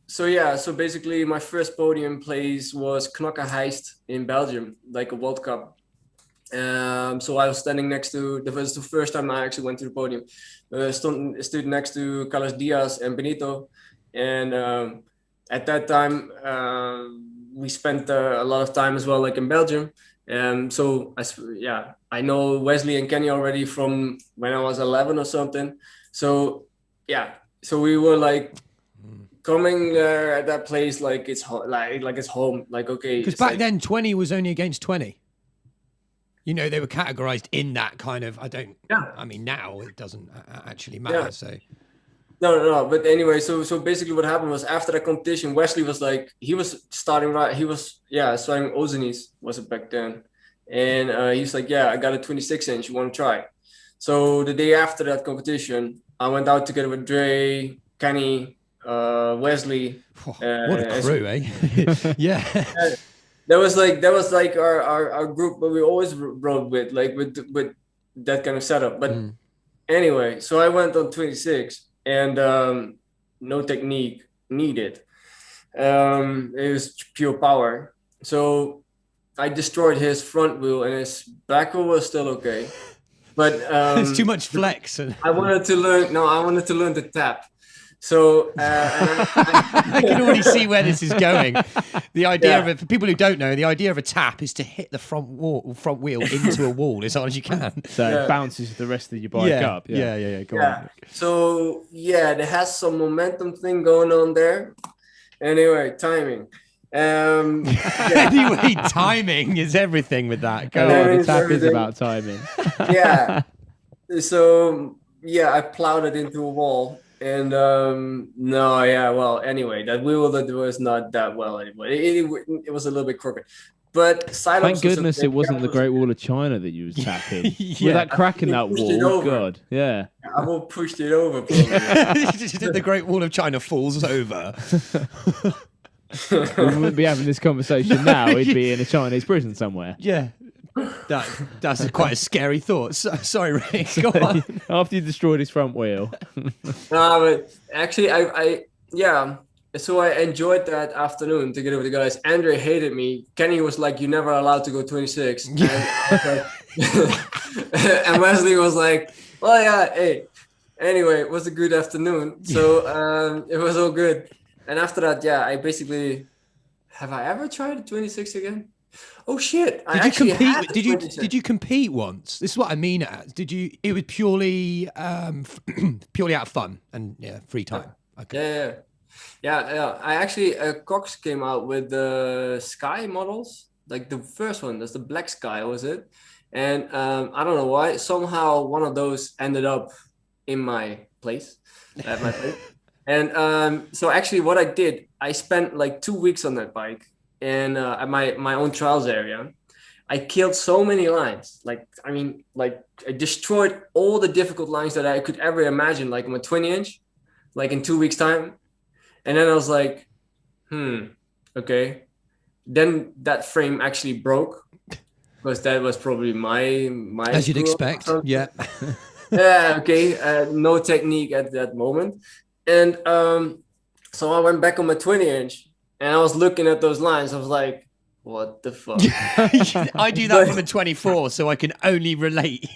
[SPEAKER 3] So basically my first podium place was Knokke Heist in Belgium, like a World Cup. So I was standing next to, that was the first time I actually went to the podium, stood next to Carlos Diaz and Benito. And at that time, we spent a lot of time as well, like in Belgium. So I know Wesley and Kenny already from when I was 11 or something. So we were like coming there at that place like it's like it's home. Like, okay,
[SPEAKER 1] because back then 20 was only against 20. You know, they were categorized in that kind of, I mean, now it doesn't actually matter. Yeah. So
[SPEAKER 3] no. But anyway, so basically what happened was after that competition, Wesley was like, he was starting starting Ozenis, was it back then? And he's like, yeah, I got a 26 inch. You want to try? So the day after that competition, I went out together with Dre, Kenny, Wesley.
[SPEAKER 1] What a crew, eh? Yeah.
[SPEAKER 3] That was like our group, but we always rode with with that kind of setup. But anyway, so I went on 26 and no technique needed. It was pure power. So I destroyed his front wheel and his back wheel was still okay. But
[SPEAKER 1] It's too much flex.
[SPEAKER 3] I wanted to learn. No, I wanted to learn to tap. So
[SPEAKER 1] I can already see where this is going. The idea of it, for people who don't know, the idea of a tap is to hit the front wheel into a wall as hard as you can.
[SPEAKER 2] So it bounces the rest of your bike up.
[SPEAKER 1] Yeah. Go on.
[SPEAKER 3] So it has some momentum thing going on there. Anyway, timing.
[SPEAKER 1] Anyway, timing is everything with that. Go
[SPEAKER 2] Oh,
[SPEAKER 1] on.
[SPEAKER 2] the tap is about timing.
[SPEAKER 3] Yeah. So I plowed it into a wall. And anyway, that wheel that was not that well anyway. It was a little bit crooked. But
[SPEAKER 2] thank goodness it wasn't the Great Wall of China that you was tapping. With that crack in that wall, God, yeah.
[SPEAKER 3] I will pushed it over.
[SPEAKER 1] The Great Wall of China falls over.
[SPEAKER 2] We wouldn't be having this conversation now. We'd be in a Chinese prison somewhere.
[SPEAKER 1] Yeah. That's quite a scary thought. Sorry, Rick. Go on.
[SPEAKER 2] After you destroyed his front wheel.
[SPEAKER 3] But actually, So I enjoyed that afternoon together with the guys. Andre hated me. Kenny was like, "You're never allowed to go 26." And, and Wesley was like, "Well, yeah, hey." Anyway, it was a good afternoon. So it was all good. And after that, I basically, have I ever tried a 26 again? Oh shit!
[SPEAKER 1] Did you compete once? This is what I mean. Did you? It was purely purely out of fun and free time.
[SPEAKER 3] Okay. Yeah. I actually Cox came out with the Sky models, like the first one. That's the Black Sky, was it? And I don't know why. Somehow one of those ended up in my place, at my place. And so actually, what I did, I spent like 2 weeks on that bike. And at my own trials area, I killed so many lines. I destroyed all the difficult lines that I could ever imagine, like on a 20-inch, like in 2 weeks' time. And then I was like, okay. Then that frame actually broke, because that was probably my
[SPEAKER 1] as you'd expect. Yeah.
[SPEAKER 3] Yeah. Okay. No technique at that moment, and so I went back on my 20-inch. And I was looking at those lines. I was like, what the fuck?
[SPEAKER 1] I do that from a 24, so I can only relate.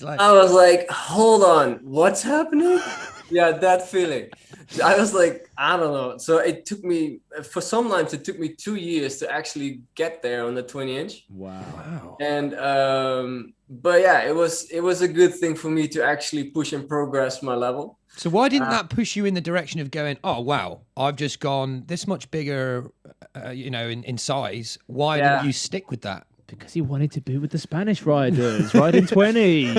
[SPEAKER 3] I was like, hold on, what's happening? Yeah, that feeling. I was like, I don't know. So it took me, for some lines, it took me 2 years to actually get there on the 20-inch.
[SPEAKER 2] Wow.
[SPEAKER 3] And, but yeah, it was a good thing for me to actually push and progress my level.
[SPEAKER 1] So why didn't that push you in the direction of going, oh, wow, I've just gone this much bigger, in size. Why didn't you stick with that?
[SPEAKER 2] Because he wanted to be with the Spanish riders, riding 20.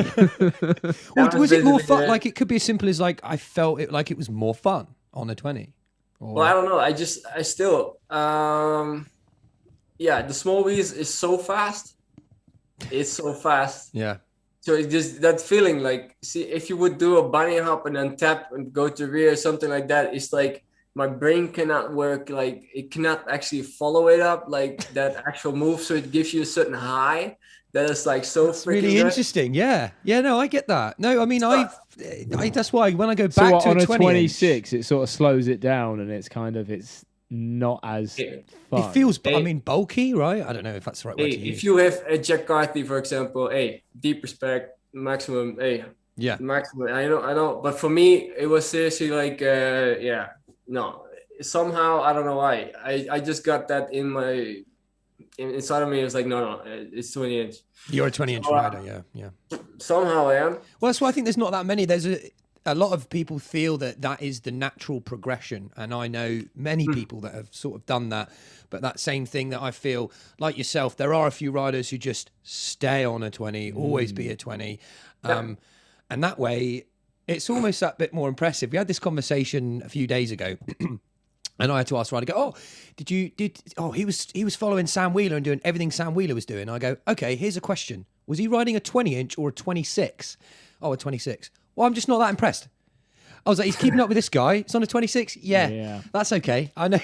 [SPEAKER 1] Or was it more fun? Like, it could be as simple as, like, I felt it like it was more fun on a 20.
[SPEAKER 3] Well, I don't know. I still, the small wheels is so fast. It's so fast.
[SPEAKER 1] Yeah.
[SPEAKER 3] So it's just that feeling, like, see, if you would do a bunny hop and then tap and go to rear, something like that, it's like my brain cannot work, like it cannot actually follow it up, like that actual move. So it gives you a certain high that is like so freaking
[SPEAKER 1] really
[SPEAKER 3] good.
[SPEAKER 1] Interesting. Yeah. No, I get that. No, I mean, I that's why when I go back to
[SPEAKER 2] on
[SPEAKER 1] a
[SPEAKER 2] 26, it sort of slows it down, and it's kind of not as fun.
[SPEAKER 1] It feels, bulky, right? I don't know if that's the right word to use.
[SPEAKER 3] If you have a Jack Carthy, for example, deep respect, maximum, maximum. I know, but for me, it was seriously like, no. Somehow, I don't know why. I just got that inside of me. It was like, no, it's 20-inch.
[SPEAKER 1] You're a 20-inch rider, yeah.
[SPEAKER 3] Somehow I am.
[SPEAKER 1] Well, that's why I think there's not that many. There's a lot of people feel that is the natural progression, and I know many people that have sort of done that. But that same thing that I feel, like yourself, there are a few riders who just stay on a 20, always be a 20, and that way it's almost that bit more impressive. We had this conversation a few days ago. And I had to ask Ryder, go, he was following Sam Wheeler and doing everything Sam Wheeler was doing. I go, okay, here's a question. Was he riding a 20-inch or a 26? Oh, a 26. Well, I'm just not that impressed. I was like, he's keeping up with this guy. It's on a 26? Yeah. That's okay. I know.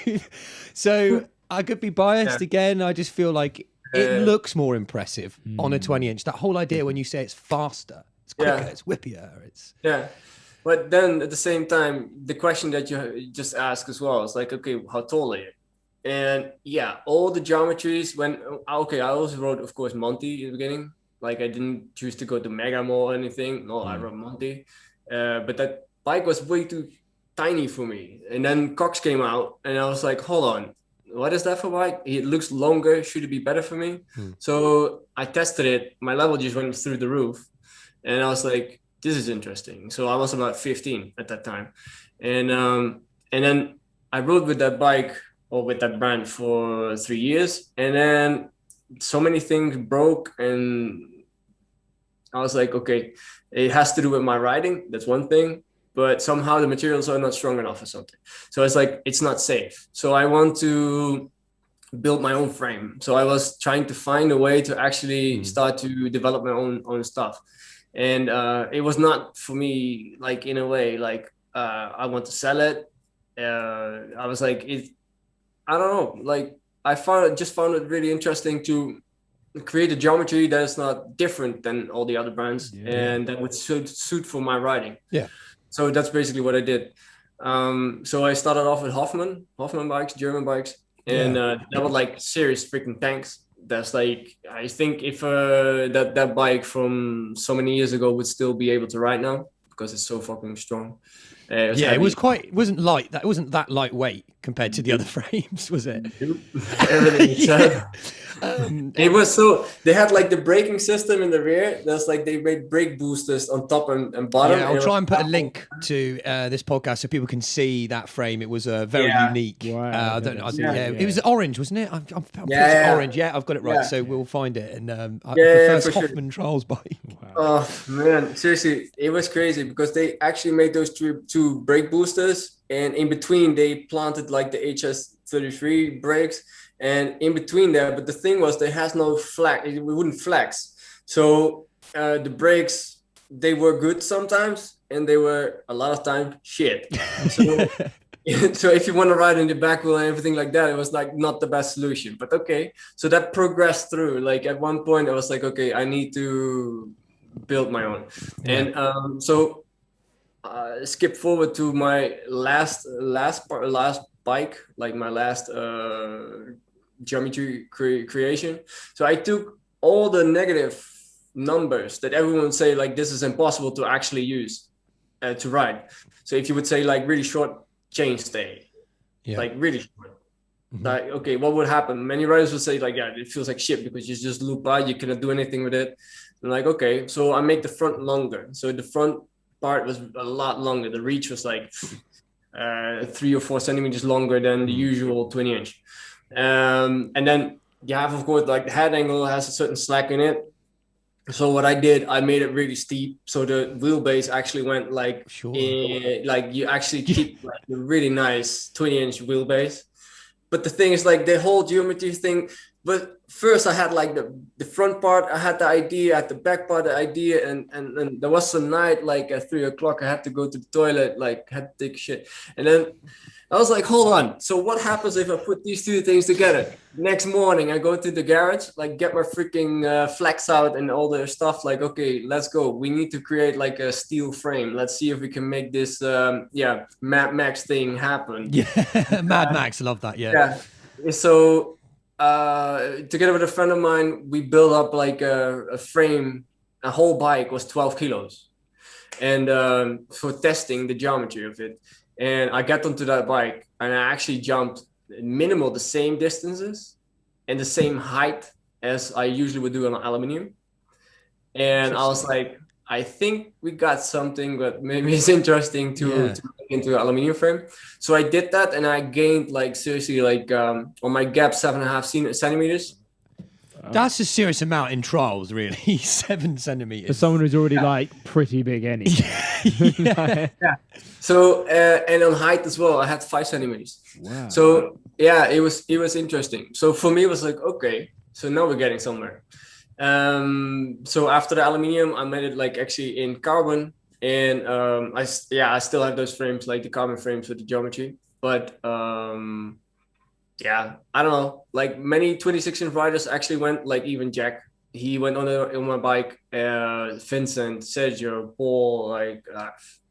[SPEAKER 1] So I could be biased again. I just feel like it looks more impressive on a 20-inch. That whole idea when you say it's faster, it's quicker, it's whippier.
[SPEAKER 3] Yeah. But then at the same time, the question that you just asked as well is like, okay, how tall are you? And all the geometries I also wrote, of course, Monty in the beginning. Like I didn't choose to go to Mega Mall or anything. No, I wrote Monty. But that bike was way too tiny for me. And then Cox came out and I was like, hold on, what is that for bike? It looks longer. Should it be better for me? So I tested it. My level just went through the roof. And I was like, this is interesting. So I was about 15 at that time. And then I rode with that bike or with that brand for 3 years. And then so many things broke. And I was like, okay, it has to do with my riding. That's one thing. But somehow the materials are not strong enough or something. So it's like, it's not safe. So I want to build my own frame. So I was trying to find a way to actually start to develop my own stuff. And it was not for me, like in a way, like I want to sell it. I was like, I don't know, like I found it really interesting to create a geometry that is not different than all the other brands and that would suit for my riding.
[SPEAKER 1] Yeah.
[SPEAKER 3] So that's basically what I did. So I started off with Hoffman bikes, German bikes, and that was like serious freaking tanks. That's like, I think if that bike from so many years ago would still be able to ride now because it's so fucking strong.
[SPEAKER 1] It wasn't light. That wasn't that lightweight compared to the other frames, was it?
[SPEAKER 3] Everything. It was so, they had like the braking system in the rear. That's like they made brake boosters on top and bottom.
[SPEAKER 1] Yeah, I'll try and put a link to this podcast so people can see that frame. It was very unique.
[SPEAKER 2] Wow,
[SPEAKER 1] I don't know. It was orange, wasn't it? I'm orange. Yeah, I've got it right. So we'll find it. And the first Hoffman Trials bike.
[SPEAKER 2] Wow.
[SPEAKER 3] Oh man, seriously, it was crazy because they actually made those two brake boosters, and in between they planted like the HS33 brakes. And in between there, but the thing was, there has no flex. It wouldn't flex. So the brakes, they were good sometimes, and they were a lot of time shit. So, so if you want to ride in the back wheel and everything like that, it was like not the best solution. But okay, so that progressed through. Like at one point, I was like, okay, I need to build my own. And so skip forward to my last bike, like my last geometry creation. So I took all the negative numbers that everyone would say like this is impossible to actually use to ride. So if you would say like really short chainstay, like really short, like okay, what would happen? Many riders would say like, yeah, it feels like shit because you just loop by, you cannot do anything with it. And like, okay, so I make the front longer. So the front part was a lot longer. The reach was like 3 or 4 centimeters longer than the usual 20-inch. And then you have, of course, like the head angle has a certain slack in it. So what I did, I made it really steep. So the wheelbase actually went like, like you actually keep like a really nice 20-inch wheelbase. But the thing is like the whole geometry thing. But first I had like the front part, I had the idea, at the back part, the idea. And there was some night, like at 3 o'clock, I had to go to the toilet, like had to take shit. And then I was like, hold on. So what happens if I put these two things together? Next morning, I go to the garage, like get my freaking flex out and all the stuff. Like, okay, let's go. We need to create like a steel frame. Let's see if we can make this, Mad Max thing happen.
[SPEAKER 1] Yeah, Mad Max, I love that.
[SPEAKER 3] Yeah. So together with a friend of mine, we built up like a frame. A whole bike was 12 kilos, and for testing the geometry of it. And I got onto that bike and I actually jumped minimal the same distances and the same height as I usually would do on aluminum. And I was like, I think we got something that maybe is interesting to make into an aluminum frame. So I did that and I gained like seriously like on my gap 7.5 centimeters.
[SPEAKER 1] That's a serious amount in trials, really. 7 centimeters.
[SPEAKER 2] For someone who's already like pretty big anyway.
[SPEAKER 1] Yeah.
[SPEAKER 3] So and on height as well, I had 5 centimeters.
[SPEAKER 2] Wow.
[SPEAKER 3] So yeah, it was interesting. So for me, it was like, okay, so now we're getting somewhere. So after the aluminium, I made it like actually in carbon, and I still have those frames, like the carbon frames with the geometry. But yeah, I don't know. Like many 26-inch riders actually went, like even Jack. He went on my bike. Vincent, Sergio, Paul, like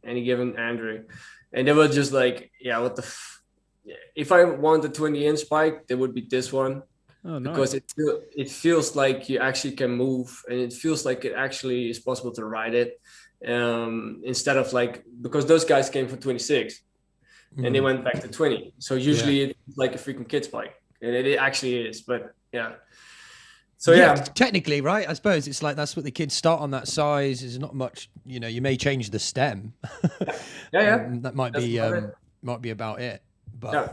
[SPEAKER 3] any given Andrew, and they were just like, yeah, what the. If I want a 20-inch bike, there would be this one.
[SPEAKER 2] Oh, nice.
[SPEAKER 3] Because it feels like you actually can move, and it feels like it actually is possible to ride it, instead of like, because those guys came from 26 and they went back to 20. So usually it's like a freaking kid's bike, and it actually is. But yeah. So yeah,
[SPEAKER 1] technically, right? I suppose it's like that's what the kids start on, that size. There's not much, you may change the stem.
[SPEAKER 3] yeah.
[SPEAKER 1] That might be about it. But
[SPEAKER 3] yeah.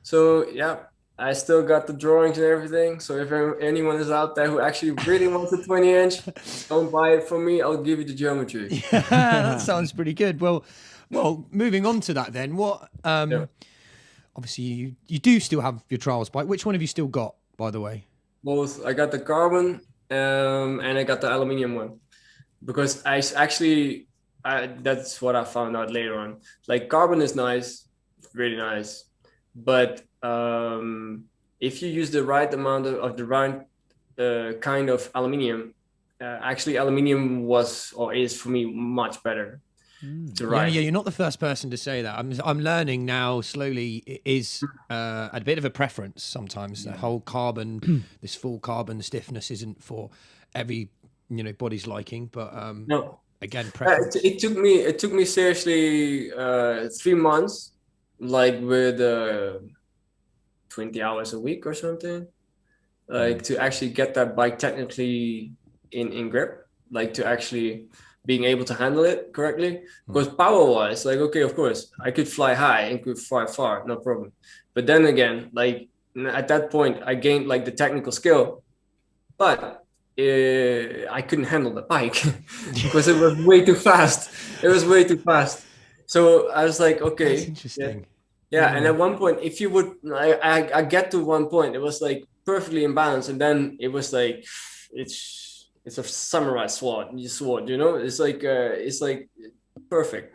[SPEAKER 3] So yeah, I still got the drawings and everything. So if anyone is out there who actually really wants a 20-inch, don't buy it from me. I'll give you the geometry.
[SPEAKER 1] Yeah, that sounds pretty good. Well, moving on to that then. What? Obviously, you do still have your trials bike. Which one have you still got, by the way?
[SPEAKER 3] Both. I got the carbon, and I got the aluminium one, because that's what I found out later on. Like carbon is nice, really nice, but if you use the right amount of the right kind of aluminium, actually aluminium was or is for me much better to ride.
[SPEAKER 1] Yeah, you're not the first person to say that. I'm learning now slowly. It is a bit of a preference sometimes. The whole carbon, this full carbon stiffness isn't for every body's liking, but
[SPEAKER 3] no.
[SPEAKER 1] Again, preference.
[SPEAKER 3] It took me seriously 3 months, like with 20 hours a week or something, like to actually get that bike technically in grip, like to actually being able to handle it correctly. Because power wise, like, okay, of course I could fly high and could fly far, no problem. But then again, like at that point I gained like the technical skill, but I couldn't handle the bike because it was way too fast. It was way too fast. So I was like, okay,
[SPEAKER 1] that's interesting.
[SPEAKER 3] Yeah. And at one point, if you would, I get to one point, it was like perfectly in balance, and then it was like, it's a samurai sword, It's like perfect.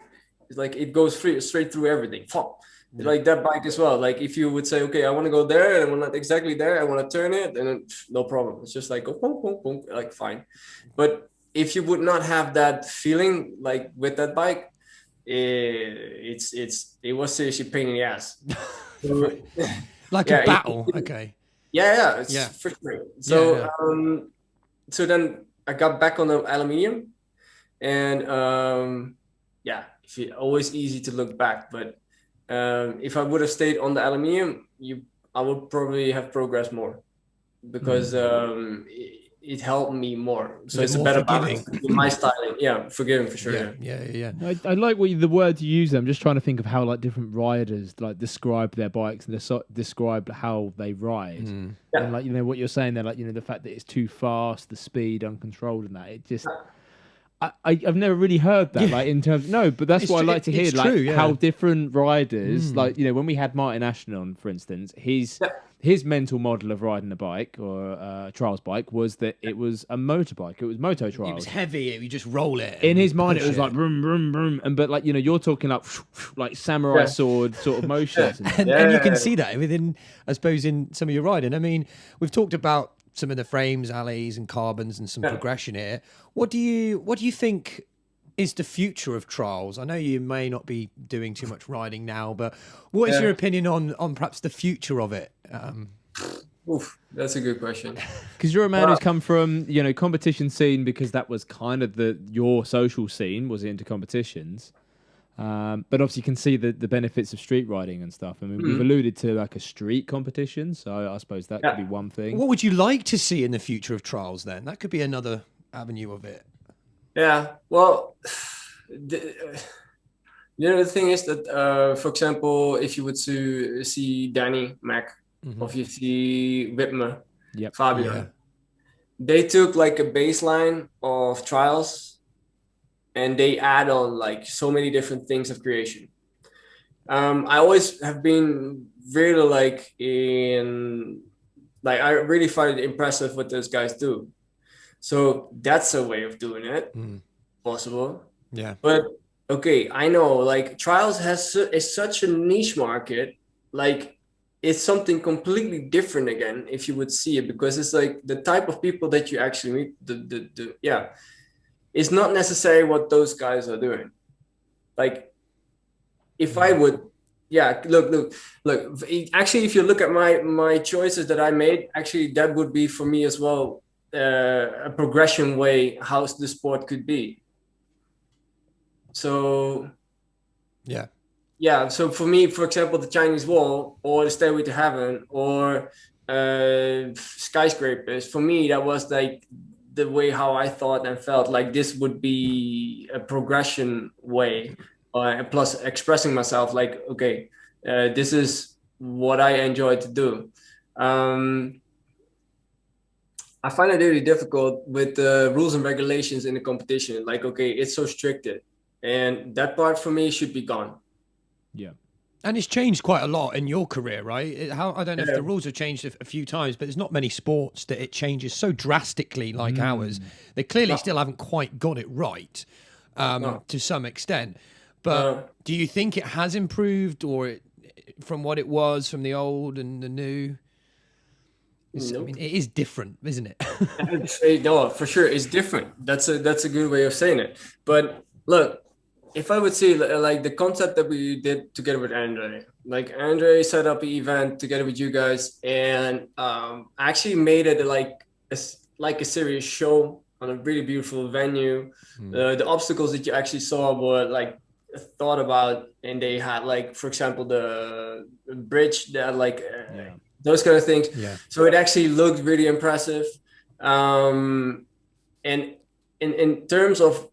[SPEAKER 3] It's like it goes straight through everything. Yeah. Like that bike as well. Like if you would say, okay, I want to go there, and I'm not exactly there, I want to turn it, and no problem. It's just like go boom, boom, boom, like fine. But if you would not have that feeling like with that bike, it was seriously pain in the ass. So,
[SPEAKER 1] like a battle. Okay.
[SPEAKER 3] Yeah, it's for sure. So so then I got back on the aluminium, and it's always easy to look back, but if I would have stayed on the aluminium, I would probably have progressed more, because it helped me more. So it's a better balance in my styling. Yeah, forgiving for sure.
[SPEAKER 1] Yeah.
[SPEAKER 2] I like the words you use. I'm just trying to think of how like different riders like describe their bikes and describe how they ride. And like what you're saying there, like the fact that it's too fast, the speed uncontrolled, and that it just. I've never really heard that, like in terms. No, but that's what I like to hear, like how different riders, like when we had Martin Ashton on, for instance, his mental model of riding a bike or a trials bike was that it was a motorbike. It was moto trials.
[SPEAKER 1] It was heavy. You just roll it.
[SPEAKER 2] In his mind, it was like vroom, vroom, vroom. And but like you're talking like samurai sword sort of motions,
[SPEAKER 1] and you can see that within, I suppose, in some of your riding. I mean, we've talked about some of the frames, alleys, and carbons, and some progression here. What do you think is the future of trials? I know you may not be doing too much riding now, but what is your opinion on perhaps the future of it?
[SPEAKER 3] Oof, that's a good question.
[SPEAKER 2] Because you're a man who's come from competition scene, because that was kind of your social scene was into competitions. But obviously you can see the benefits of street riding and stuff. I mean, we've alluded to like a street competition, so I suppose that could be one thing.
[SPEAKER 1] What would you like to see in the future of trials then? That could be another avenue of it.
[SPEAKER 3] Yeah, well, the thing is that, for example, if you would to see Danny Mac, or if you see Whitmer, Fabio, they took like a baseline of trials and they add on like so many different things of creation. I always have been really I really find it impressive what those guys do. So that's a way of doing it, possible.
[SPEAKER 1] Yeah.
[SPEAKER 3] But okay, I know like trials is such a niche market. Like it's something completely different again if you would see it, because it's like the type of people that you actually meet. It's not necessarily what those guys are doing. Like if I would, yeah, look. Actually, if you look at my choices that I made, actually that would be for me as well a progression way how the sport could be. So yeah. So for me, for example, the Chinese Wall or the Stairway to Heaven or skyscrapers, for me that was like the way how I thought and felt like this would be a progression way, plus expressing myself like, okay, this is what I enjoy to do. I find it really difficult with the rules and regulations in the competition. Like, okay, it's so stricted, and that part for me should be gone.
[SPEAKER 2] Yeah.
[SPEAKER 1] And it's changed quite a lot in your career, right? I don't know if the rules have changed a few times, but there's not many sports that it changes so drastically like ours. They clearly still haven't quite got it right to some extent. But do you think it has improved, or from what it was from the old and the new? I mean, it is different, isn't it?
[SPEAKER 3] No, for sure, it's different. That's a good way of saying it. But look, if I would say like the concept that we did together with Andre, like Andre set up an event together with you guys, and actually made it like a serious show on a really beautiful venue. The obstacles that you actually saw were like thought about, and they had like, for example, the bridge that like those kind of things.
[SPEAKER 1] Yeah.
[SPEAKER 3] So it actually looked really impressive. And in terms of,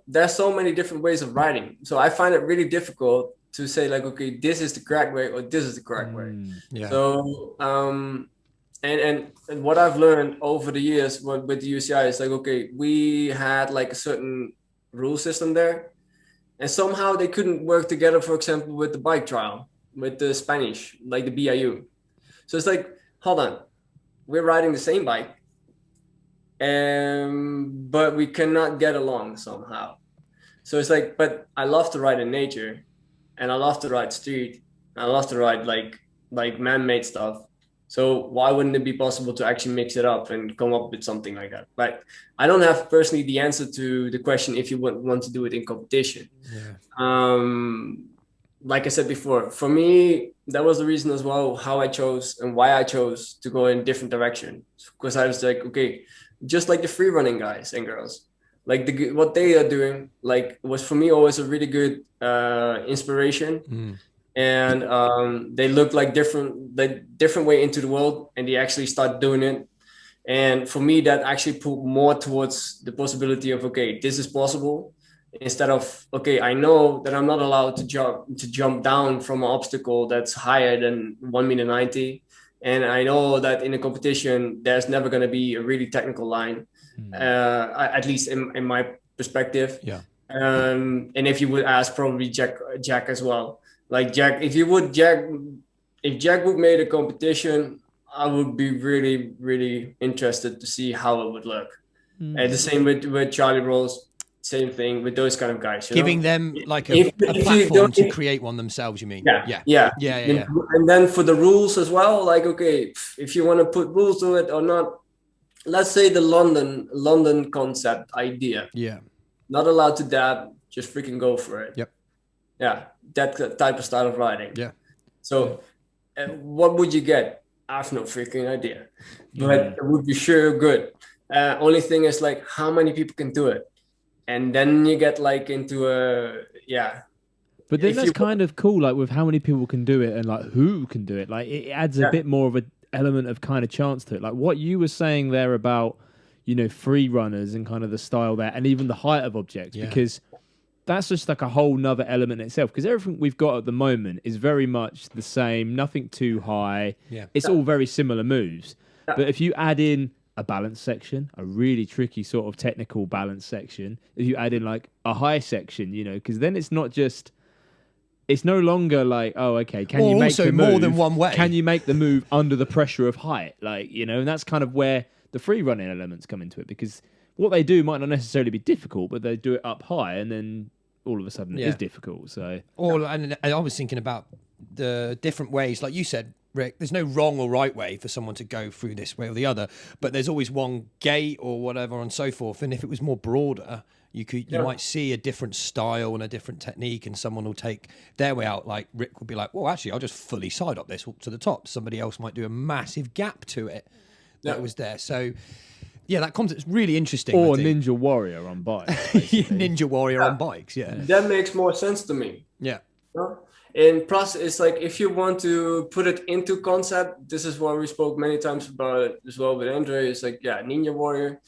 [SPEAKER 3] there's so many different ways of writing. So I find it really difficult to say like, okay, this is the correct way or this is the correct way.
[SPEAKER 1] Yeah.
[SPEAKER 3] So and what I've learned over the years with the UCI is like, okay, we had like a certain rule system there, and somehow they couldn't work together, for example, with the bike trial, with the Spanish, like the BIU. So it's like, hold on, we're riding the same bike, but we cannot get along somehow. So it's like, but I love to ride in nature, and I love to ride street, and I love to ride like man-made stuff. So why wouldn't it be possible to actually mix it up and come up with something like that? But I don't have personally the answer to the question if you want to do it in competition. Like I said before, for me, that was the reason as well how I chose and why I chose to go in different direction. Because I was like, okay, just like the free running guys and girls, like what they are doing, like was for me always a really good inspiration. And they look like different way into the world, and they actually start doing it. And for me, that actually put more towards the possibility of, okay, this is possible, instead of, okay, I know that I'm not allowed to jump down from an obstacle that's higher than 1.90 meters. And I know that in a competition, there's never going to be a really technical line, at least in my perspective.
[SPEAKER 1] Yeah.
[SPEAKER 3] And if you would ask probably Jack as well, like Jack, if Jack would make a competition, I would be really, really interested to see how it would look. And the same with Charlie Rolls. Same thing with those kind of guys.
[SPEAKER 1] Giving them like a platform to create one themselves, you mean?
[SPEAKER 3] Yeah.
[SPEAKER 1] And
[SPEAKER 3] then for the rules as well, like, okay, if you want to put rules to it or not, let's say the London concept idea.
[SPEAKER 1] Yeah.
[SPEAKER 3] Not allowed to dab, just freaking go for it.
[SPEAKER 1] Yep.
[SPEAKER 3] Yeah, that type of style of riding.
[SPEAKER 1] Yeah.
[SPEAKER 3] So what would you get? I have no freaking idea. But it would be sure good. Only thing is like how many people can do it. And then you get like into
[SPEAKER 2] But then that's kind of cool, like with how many people can do it and like who can do it. Like it adds a bit more of an element of kind of chance to it. Like what you were saying there about, free runners and kind of the style there, and even the height of objects, because that's just like a whole nother element in itself. Because everything we've got at the moment is very much the same, nothing too high.
[SPEAKER 1] Yeah.
[SPEAKER 2] It's all very similar moves. But if you add in a balance section, a really tricky sort of technical balance section. If you add in like a high section, you know, because then it's not just, it's no longer like, oh, okay, can
[SPEAKER 1] Or
[SPEAKER 2] you make
[SPEAKER 1] also
[SPEAKER 2] the move?
[SPEAKER 1] more than one way.
[SPEAKER 2] Can you make the move under the pressure of height? Like, you know, and that's kind of where the free running elements come into it, because what they do might not necessarily be difficult, but they do it up high, and then all of a sudden it is difficult. So,
[SPEAKER 1] and I was thinking about the different ways, like you said, Rick, there's no wrong or right way for someone to go through this way or the other, but there's always one gate or whatever and so forth. And if it was more broader, you might see a different style and a different technique, and someone will take their way out. Like Rick would be like, well, actually, I'll just fully side up this to the top. Somebody else might do a massive gap to it that was there. So yeah, that concept's really interesting.
[SPEAKER 2] Or Ninja Warrior on bikes.
[SPEAKER 1] Ninja Warrior on bikes,
[SPEAKER 3] That makes more sense to me.
[SPEAKER 1] Yeah.
[SPEAKER 3] And plus, it's like, if you want to put it into concept, this is what we spoke many times about it as well with Andre. It's like, Ninja Warrior,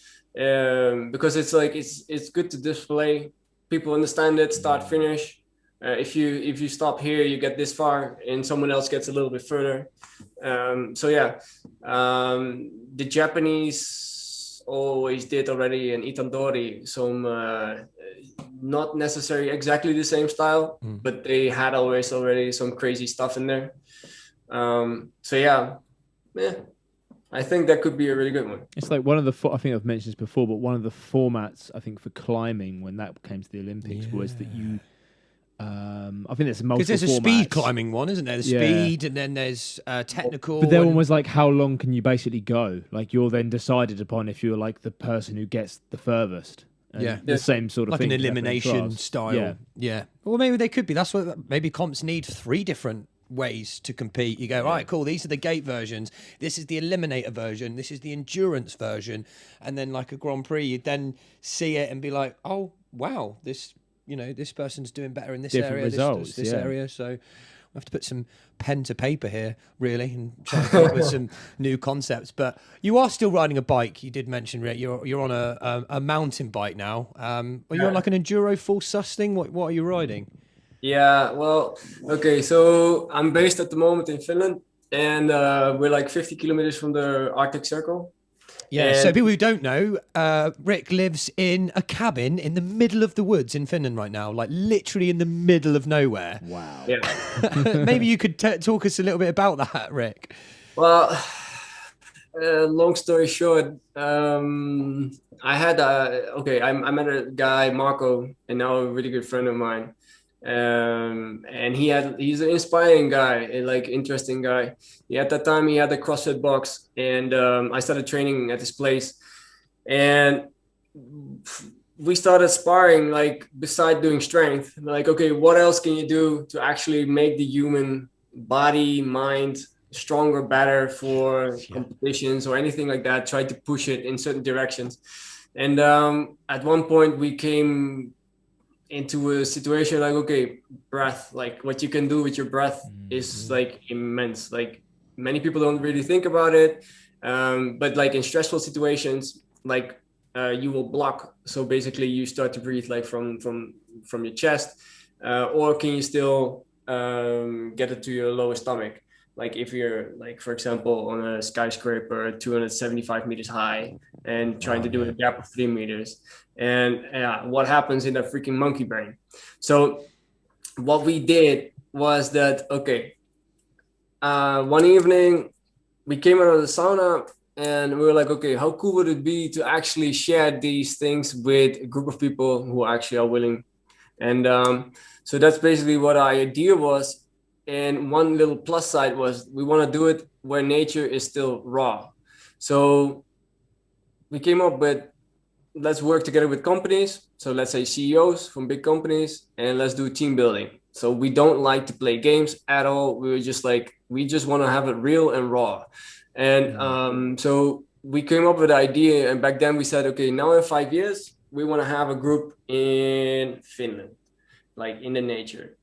[SPEAKER 3] because it's like, it's good to display. People understand it, start, finish. If you stop here, you get this far, and someone else gets a little bit further. The Japanese always did already in Itandori some not necessarily exactly the same style, but they had already some crazy stuff in there. I think that could be a really good one.
[SPEAKER 2] It's like one of the, I think I've mentioned this before, but one of the formats I think for climbing when that came to the Olympics was that you, I think there's multiple
[SPEAKER 1] because there's a
[SPEAKER 2] formats.
[SPEAKER 1] Speed climbing one, isn't there? There's speed, and then there's technical.
[SPEAKER 2] But their one was like, how long can you basically go? Like, you're then decided upon if you're like the person who gets the furthest. And the same sort of
[SPEAKER 1] like
[SPEAKER 2] thing.
[SPEAKER 1] Like an elimination style. Yeah. Well, maybe they could be. That's what maybe comps need, 3 different ways to compete. You go, all right, cool, these are the gate versions. This is the eliminator version. This is the endurance version. And then like a Grand Prix, you then see it and be like, oh, wow, this, you know, this person's doing better in this
[SPEAKER 2] different
[SPEAKER 1] area,
[SPEAKER 2] results,
[SPEAKER 1] this area. So we have to put some pen to paper here, really, and try and come up with some new concepts. But you are still riding a bike. You did mention, Rick, you're on a mountain bike now. Are you on like an enduro full sus thing? What are you riding?
[SPEAKER 3] Yeah, well, okay. So I'm based at the moment in Finland, and we're like 50 kilometers from the Arctic Circle.
[SPEAKER 1] Yeah,
[SPEAKER 3] and
[SPEAKER 1] so people who don't know, Rick lives in a cabin in the middle of the woods in Finland right now, like literally in the middle of nowhere.
[SPEAKER 2] Wow.
[SPEAKER 3] Yeah.
[SPEAKER 1] Maybe you could talk us a little bit about that, Rick.
[SPEAKER 3] Well, long story short, I had I met a guy, Marco, and now a really good friend of mine. And he's an inspiring guy, a like interesting guy. At that time he had a CrossFit box, and I started training at this place, and we started sparring, like beside doing strength, like, okay, what else can you do to actually make the human body, mind stronger, better for competitions or anything like that, try to push it in certain directions. And at one point we came into a situation like, okay, breath, like what you can do with your breath is like immense. Like many people don't really think about it, but like in stressful situations, like you will block. So basically you start to breathe like from your chest, or can you still get it to your lower stomach? Like if you're like, for example, on a skyscraper 275 meters high and trying to do a gap of 3 meters, and what happens in that freaking monkey brain? So what we did was that, okay, one evening we came out of the sauna and we were like, okay, how cool would it be to actually share these things with a group of people who actually are willing? And so that's basically what our idea was. And one little plus side was we want to do it where nature is still raw. So we came up with, let's work together with companies. So let's say CEOs from big companies, and let's do team building. So we don't like to play games at all. We were just like, we just want to have it real and raw. And so we came up with the idea. And back then we said, okay, now in 5 years, we want to have a group in Finland, like in the nature.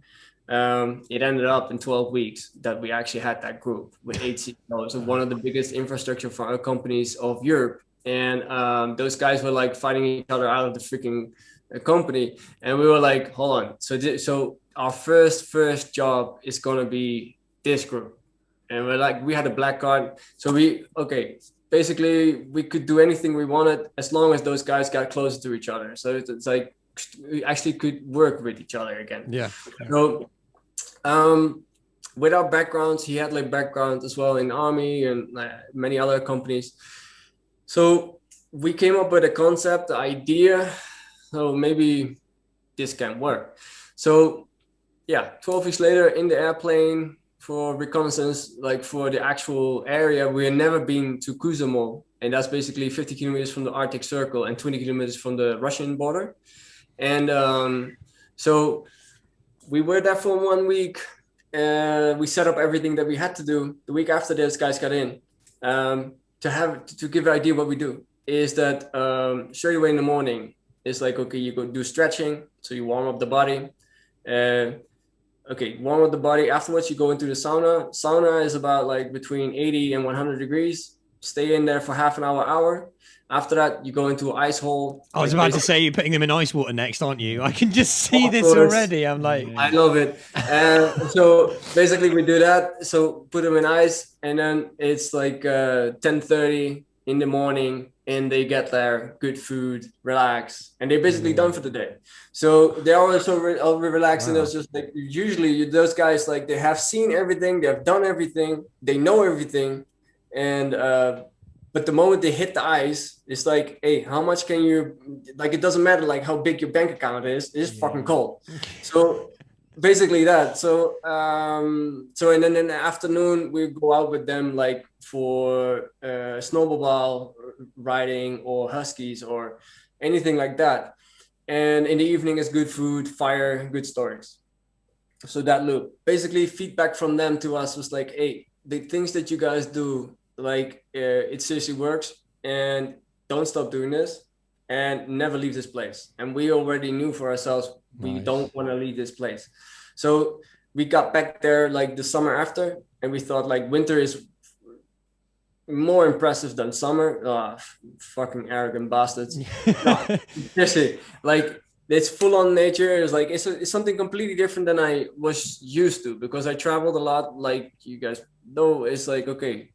[SPEAKER 3] It ended up in 12 weeks that we actually had that group with 8 CEOs of one of the biggest infrastructure companies of Europe. And those guys were like fighting each other out of the freaking company. And we were like, hold on. So our first job is going to be this group. And we're like, we had a black card. So basically we could do anything we wanted as long as those guys got closer to each other. So it's like we actually could work with each other again.
[SPEAKER 1] Yeah.
[SPEAKER 3] So with our backgrounds, he had like background as well in the army and many other companies. So we came up with a concept, the idea. So maybe this can work. So yeah, 12 weeks later in the airplane for reconnaissance, like for the actual area, we had never been to Kuzymo, and that's basically 50 kilometers from the Arctic Circle and 20 kilometers from the Russian border. And so we were there for 1 week. We set up everything that we had to do. The week after this, guys got in. To give an idea what we do is that straight away in the morning, it's like, okay, you go do stretching, so you warm up the body. Warm up the body. Afterwards, you go into the sauna. Sauna is about like between 80 and 100 degrees. Stay in there for half an hour. After that, you go into an ice hole.
[SPEAKER 1] I was about to say you're putting them in ice water next, aren't you? I can just see this
[SPEAKER 3] course.
[SPEAKER 1] already. I'm like,
[SPEAKER 3] I love it. So basically we do that. So put them in ice, and then it's like 10:30 in the morning, and they get there, good food, relax, and they're basically done for the day. So they're also relaxed, and it's just like usually those guys, like they have seen everything, they have done everything, they know everything, and but the moment they hit the ice, it's like, hey, how much can you, like, it doesn't matter like how big your bank account is, it's fucking cold. So basically that. So and then in the afternoon we go out with them like for snowmobile riding or huskies or anything like that. And in the evening is good food, fire, good stories. So that loop, basically feedback from them to us was like, hey, the things that you guys do, like it seriously works, and don't stop doing this and never leave this place. And we already knew for ourselves, we don't want to leave this place. So we got back there like the summer after, and we thought like winter is more impressive than summer. Fucking arrogant bastards. No, seriously, like it's full on nature. It's like it's something completely different than I was used to, because I traveled a lot, like you guys know. It's like, okay,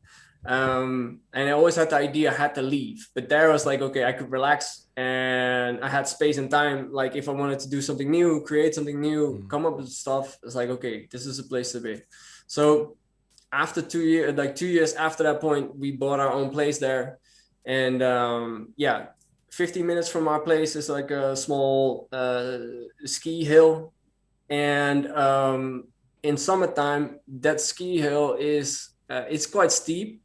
[SPEAKER 3] and I always had the idea I had to leave, but there I was like, okay, I could relax and I had space and time. Like if I wanted to do something new, create something new, come up with stuff, it's like, okay, this is a place to be. So after 2 years, like 2 years after that point, we bought our own place there. And 15 minutes from our place is like a small ski hill. And in summertime, that ski hill is, it's quite steep.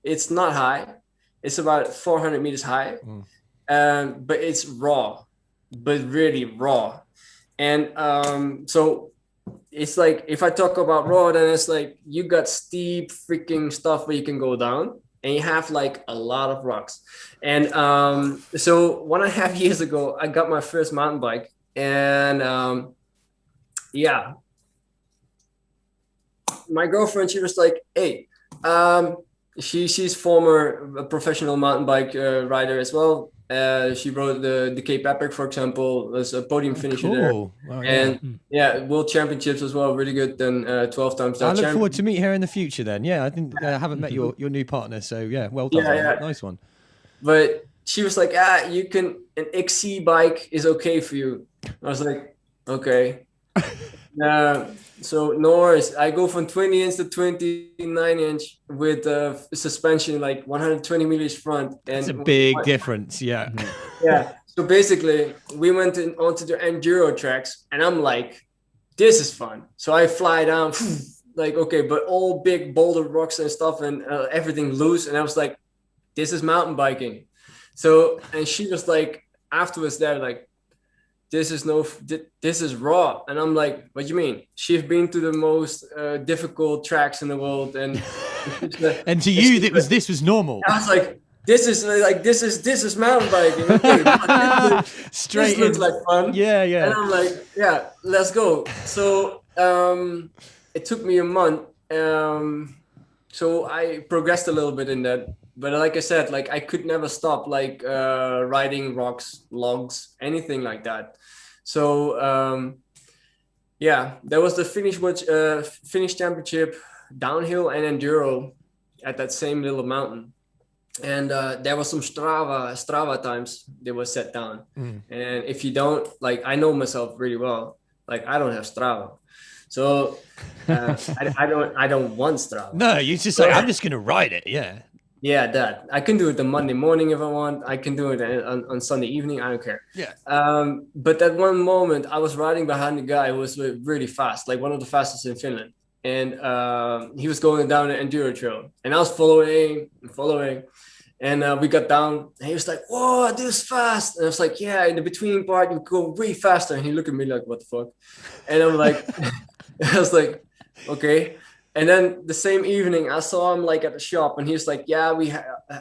[SPEAKER 3] It's not high. It's about 400 meters high. But it's raw, but really raw. And so it's like, if I talk about raw, then it's like you got steep freaking stuff where you can go down, and you have like a lot of rocks. And so 1.5 years ago, I got my first mountain bike, and my girlfriend, she was like, hey, she's former professional mountain bike rider as well. She rode the Cape Epic, for example, as a podium finisher there.
[SPEAKER 1] Oh,
[SPEAKER 3] And world championships as well, really good. Then 12 times.
[SPEAKER 1] I look forward to meet her in the future then. Yeah, I think I haven't met your new partner, so yeah, well done.
[SPEAKER 3] Yeah.
[SPEAKER 1] Nice one.
[SPEAKER 3] But she was like, you can, an XC bike is okay for you. I was like, okay. So no worries. I go from 20 inch to 29 inch with suspension like 120 millimeters front. And
[SPEAKER 1] it's a big difference. Yeah.
[SPEAKER 3] Yeah. So basically, we went onto the enduro tracks, and I'm like, this is fun. So I fly down, like, okay, but all big boulder rocks and stuff, and everything loose. And I was like, this is mountain biking. So, and she was like, afterwards there, like, this is raw. And I'm like, what do you mean? She's been to the most difficult tracks in the world, and
[SPEAKER 1] and to you this was normal.
[SPEAKER 3] I was like, this is mountain biking. Okay,
[SPEAKER 1] straight
[SPEAKER 3] this looks like fun.
[SPEAKER 1] Yeah.
[SPEAKER 3] And I'm like, yeah, let's go. So it took me a month. So I progressed a little bit in that. But like I said, like I could never stop like riding rocks, logs, anything like that. So there was the Finnish championship, downhill and enduro at that same little mountain. and there was some Strava times they were set down. And if you don't, like, I know myself really well. Like, I don't have Strava, so I don't want Strava.
[SPEAKER 1] No, you just like, I'm just gonna ride it. Yeah.
[SPEAKER 3] Yeah, that I can do it on Monday morning if I want. I can do it on Sunday evening. I don't care.
[SPEAKER 1] Yeah.
[SPEAKER 3] But at one moment, I was riding behind a guy who was really fast, like one of the fastest in Finland, and he was going down an enduro trail, and I was following, and we got down, and he was like, "Whoa, this is fast!" And I was like, "Yeah." In the between part, you go way faster, and he looked at me like, "What the fuck?" And I'm like, I was like, "Okay." And then the same evening, I saw him like at the shop, and he's like, "Yeah,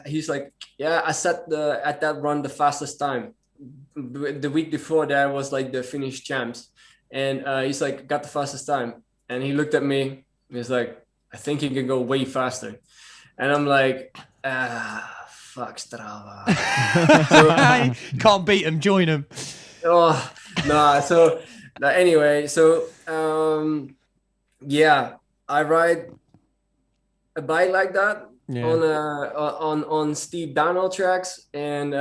[SPEAKER 3] he's like, yeah, I set at that run the fastest time. The week before that was like the Finnish champs, and he's like, got the fastest time." And he looked at me. He's like, "I think you can go way faster." And I'm like, fuck Strava.
[SPEAKER 1] Can't beat him. Join him.
[SPEAKER 3] Oh, nah. So anyway, so yeah, I ride a bike like that on steep downhill tracks and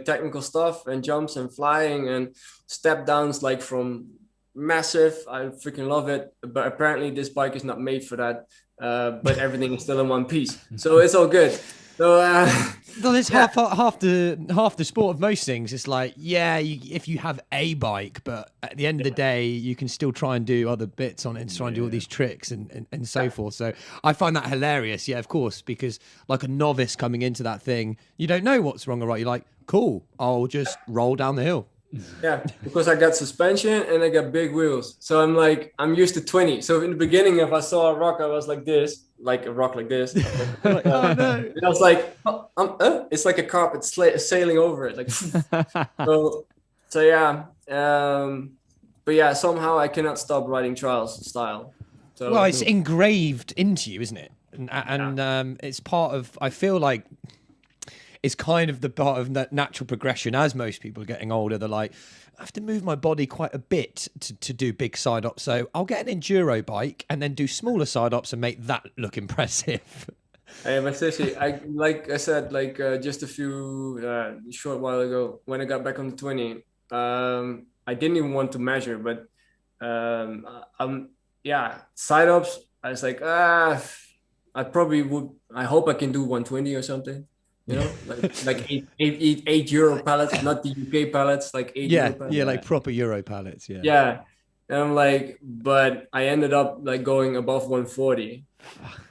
[SPEAKER 3] technical stuff and jumps and flying and step downs, like from massive. I freaking love it, but apparently this bike is not made for that. But everything is still in one piece, so it's all good. So
[SPEAKER 1] Well, it's half the sport of most things. It's like, yeah, if you have a bike, but at the end of the day, you can still try and do other bits on it and try and do all these tricks and so forth. So I find that hilarious. Yeah, of course, because like a novice coming into that thing, you don't know what's wrong or right. You're like, cool, I'll just roll down the hill.
[SPEAKER 3] Yeah, because I got suspension and I got big wheels. So I'm used to 20. So in the beginning, if I saw a rock, I was like this, like a rock like this.
[SPEAKER 1] Like, oh no.
[SPEAKER 3] And I was like, it's like a carpet sailing over it. Like, so yeah. But yeah, somehow I cannot stop riding trials style. So,
[SPEAKER 1] Well, it's engraved into you, isn't it? And it's part of, I feel like, it's kind of the part of that natural progression as most people are getting older. They're like, I have to move my body quite a bit to do big side ups. So I'll get an enduro bike and then do smaller side ups and make that look impressive.
[SPEAKER 3] Hey, but seriously, like I said, just a few short while ago, when I got back on the 20, I didn't even want to measure, but side ups. I was like, I probably would. I hope I can do 120 or something. You know, like eight euro pallets, not the UK pallets, like €8 pallets.
[SPEAKER 1] Yeah, like proper Euro pallets. Yeah.
[SPEAKER 3] Yeah. And I'm like, but I ended up like going above 140.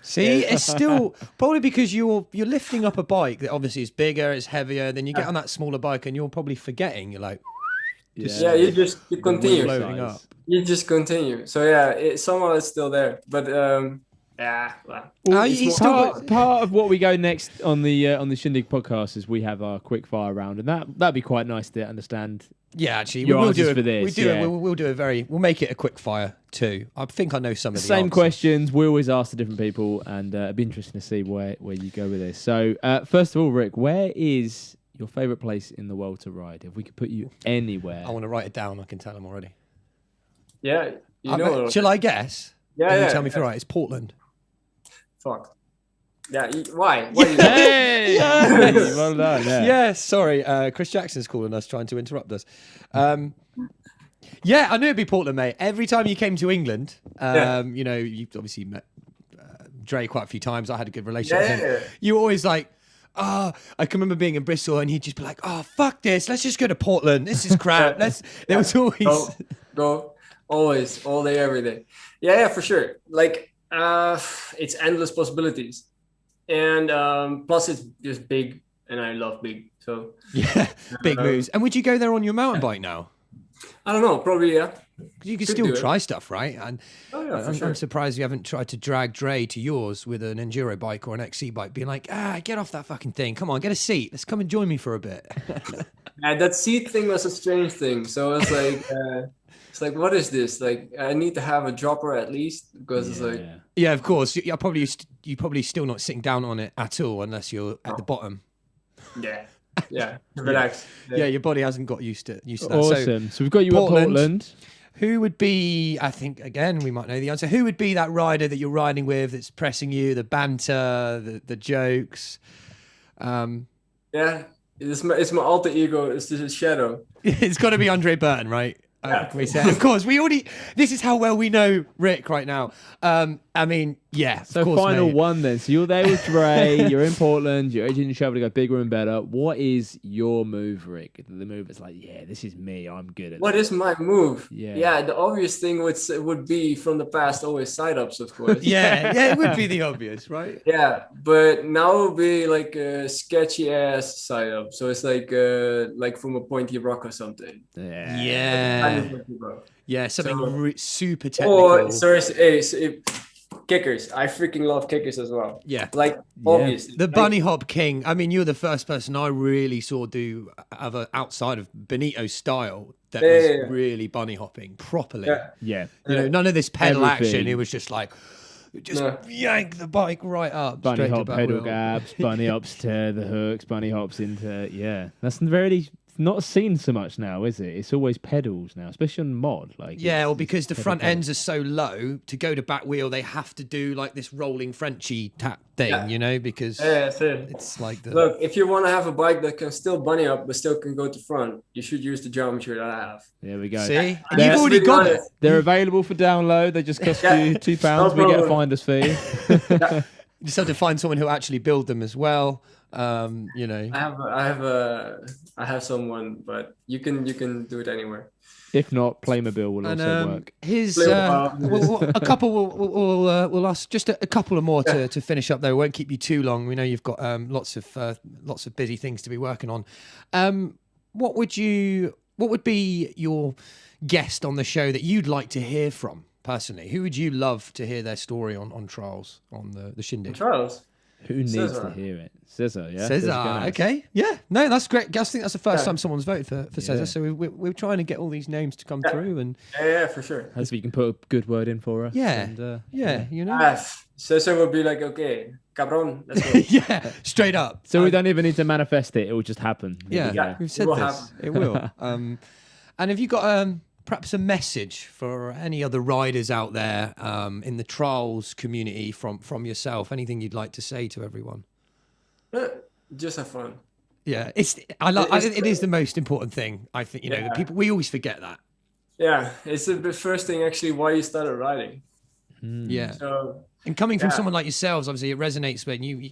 [SPEAKER 1] See, it's still probably because you're lifting up a bike that obviously is bigger, it's heavier. Then you get on that smaller bike and you're probably forgetting. You're like,
[SPEAKER 3] you continue
[SPEAKER 1] floating up.
[SPEAKER 3] You just continue. So yeah, somehow it's still there, but
[SPEAKER 2] part of what we go next on the Shindig podcast is we have our quick fire round, and that'd be quite nice to understand.
[SPEAKER 1] Yeah, actually,
[SPEAKER 2] we'll
[SPEAKER 1] make it a quick fire too. I think I know some of the
[SPEAKER 2] same
[SPEAKER 1] answers.
[SPEAKER 2] Questions. We always ask the different people, and it'd be interesting to see where you go with this. So first of all, Rick, where is your favourite place in the world to ride? If we could put you anywhere,
[SPEAKER 1] I want to write it down. I can tell them already.
[SPEAKER 3] Yeah,
[SPEAKER 1] shall I guess?
[SPEAKER 3] Yeah,
[SPEAKER 1] you tell me if you're right. It's Portland.
[SPEAKER 3] Fuck. Yeah, why?
[SPEAKER 2] Hey! Well done. Yeah.
[SPEAKER 1] Yes, sorry. Chris Jackson's calling us, trying to interrupt us. Yeah, I knew it'd be Portland, mate. Every time you came to England, you know, you obviously met Dre quite a few times. I had a good relationship with him.
[SPEAKER 3] Yeah.
[SPEAKER 1] You were always like, I can remember being in Bristol and he'd just be like, oh, fuck this. Let's just go to Portland. This is crap. There was always...
[SPEAKER 3] Go. Always, all day, every day. Yeah, for sure. Like, it's endless possibilities. And plus it's just big, and I love big. So
[SPEAKER 1] yeah, big moves. And would you go there on your mountain bike now?
[SPEAKER 3] I don't know, probably, yeah.
[SPEAKER 1] You can still try stuff, right? And
[SPEAKER 3] sure.
[SPEAKER 1] I'm surprised you haven't tried to drag Dre to yours with an enduro bike or an XC bike, being like, get off that fucking thing. Come on, get a seat. Let's come and join me for a bit.
[SPEAKER 3] That seat thing was a strange thing. So it's like, what is this? Like, I need to have a dropper at least, because it's like...
[SPEAKER 1] Yeah, of course. You're probably still not sitting down on it at all unless you're at the bottom.
[SPEAKER 3] Yeah. Relax.
[SPEAKER 1] Yeah, your body hasn't got used to that.
[SPEAKER 2] Awesome. So we've got you at Portland.
[SPEAKER 1] Who would be, I think, again, we might know the answer. Who would be that rider that you're riding with that's pressing you, the banter, the jokes?
[SPEAKER 3] Yeah, it's my alter ego. It's just a shadow.
[SPEAKER 1] It's got to be Andre Burton, right?
[SPEAKER 3] Yeah.
[SPEAKER 1] We said, of course. This is how well we know Rick right now. I mean, yeah.
[SPEAKER 2] So
[SPEAKER 1] of course,
[SPEAKER 2] final
[SPEAKER 1] mate.
[SPEAKER 2] one then. So you're there with Dre. You're in Portland. You're edging your shovel to go bigger and better. What is your move, Rick? The move that's like, yeah, this is me. I'm good at
[SPEAKER 3] What
[SPEAKER 2] this.
[SPEAKER 3] is my move?
[SPEAKER 2] Yeah.
[SPEAKER 3] Yeah, the obvious thing would be from the past always side ups, of course.
[SPEAKER 1] Yeah, it would be the obvious, right?
[SPEAKER 3] Yeah, but now it would be like a sketchy ass side up. So it's like from a pointy rock or something.
[SPEAKER 2] Yeah.
[SPEAKER 1] Yeah. Yeah, something
[SPEAKER 3] So-
[SPEAKER 1] super technical.
[SPEAKER 3] Or kickers. I freaking love kickers as well.
[SPEAKER 1] Yeah.
[SPEAKER 3] Like obviously.
[SPEAKER 1] The bunny hop king. I mean, you're the first person I really saw do outside of Benito's style that was really bunny hopping properly.
[SPEAKER 3] Yeah.
[SPEAKER 2] Yeah.
[SPEAKER 1] You know, none of this pedal
[SPEAKER 2] Everything.
[SPEAKER 1] action. It was just like,
[SPEAKER 3] No.
[SPEAKER 1] yank the bike right up.
[SPEAKER 2] Bunny
[SPEAKER 1] straight to
[SPEAKER 2] hop,
[SPEAKER 1] back
[SPEAKER 2] pedal
[SPEAKER 1] wheel.
[SPEAKER 2] gaps, bunny hops to the hooks, bunny hops into, yeah. That's very not seen so much now, is it? It's always pedals now, especially on mod. Like
[SPEAKER 1] Yeah,
[SPEAKER 2] it's-
[SPEAKER 1] well,
[SPEAKER 2] it's
[SPEAKER 1] because the
[SPEAKER 2] pedal,
[SPEAKER 1] front
[SPEAKER 2] pedal.
[SPEAKER 1] ends are so low, to go to back wheel, they have to do like this rolling Frenchy tap thing,
[SPEAKER 3] Yeah.
[SPEAKER 1] you know, because
[SPEAKER 3] Yeah, that's it.
[SPEAKER 1] it's like the.
[SPEAKER 3] Look, if you want to have a bike that can still bunny up but still can go to front, you should use the geometry that I have.
[SPEAKER 2] There we go.
[SPEAKER 1] See? And
[SPEAKER 2] There-
[SPEAKER 1] you've already
[SPEAKER 3] To be
[SPEAKER 1] got it.
[SPEAKER 3] honest,
[SPEAKER 2] They're available for download. They just cost
[SPEAKER 3] Yeah.
[SPEAKER 2] you £2.
[SPEAKER 3] No
[SPEAKER 2] We get a
[SPEAKER 3] problem.
[SPEAKER 2] finder's fee.
[SPEAKER 1] You just have to find someone who actually build them as well. You know.
[SPEAKER 3] I have someone, but you can do it anywhere.
[SPEAKER 2] If not, Playmobil will
[SPEAKER 1] And
[SPEAKER 2] also work.
[SPEAKER 1] his
[SPEAKER 3] Playmobil.
[SPEAKER 1] a couple we'll ask just a couple of more to finish up. Though, we won't keep you too long. We know you've got lots of busy things to be working on. What would be your guest on the show that you'd like to hear from personally? Who would you love to hear their story on Trials on the Shindig?
[SPEAKER 3] Charles.
[SPEAKER 2] Who needs
[SPEAKER 3] Cesar.
[SPEAKER 2] to hear it? Cesar, yeah.
[SPEAKER 1] Cesar,
[SPEAKER 2] Gomez.
[SPEAKER 1] okay, yeah, no, that's great. I think that's the first
[SPEAKER 3] Yeah.
[SPEAKER 1] time someone's voted for Cesar,
[SPEAKER 2] Yeah.
[SPEAKER 1] so we're trying to get all these names to come through, and
[SPEAKER 3] Yeah, for sure.
[SPEAKER 2] Hopefully you can put a good word in for us.
[SPEAKER 1] Yeah.
[SPEAKER 2] And,
[SPEAKER 1] yeah, you know,
[SPEAKER 3] Cesar would be like, okay, cabron, let's go.
[SPEAKER 1] yeah, straight up.
[SPEAKER 2] So we don't even need to manifest it. It will just happen. There
[SPEAKER 1] Yeah,
[SPEAKER 2] we go.
[SPEAKER 3] Yeah.
[SPEAKER 1] we've said
[SPEAKER 3] It will
[SPEAKER 1] this.
[SPEAKER 3] happen.
[SPEAKER 1] It will. And have you got perhaps a message for any other riders out there in the trials community from yourself? Anything you'd like to say to everyone?
[SPEAKER 3] Just have fun.
[SPEAKER 1] Yeah, it is the most important thing. I think the people, we always forget that.
[SPEAKER 3] Yeah, it's the first thing actually why you started riding.
[SPEAKER 1] Yeah.
[SPEAKER 3] So
[SPEAKER 1] And coming from
[SPEAKER 3] Yeah.
[SPEAKER 1] someone like yourselves, obviously it resonates when you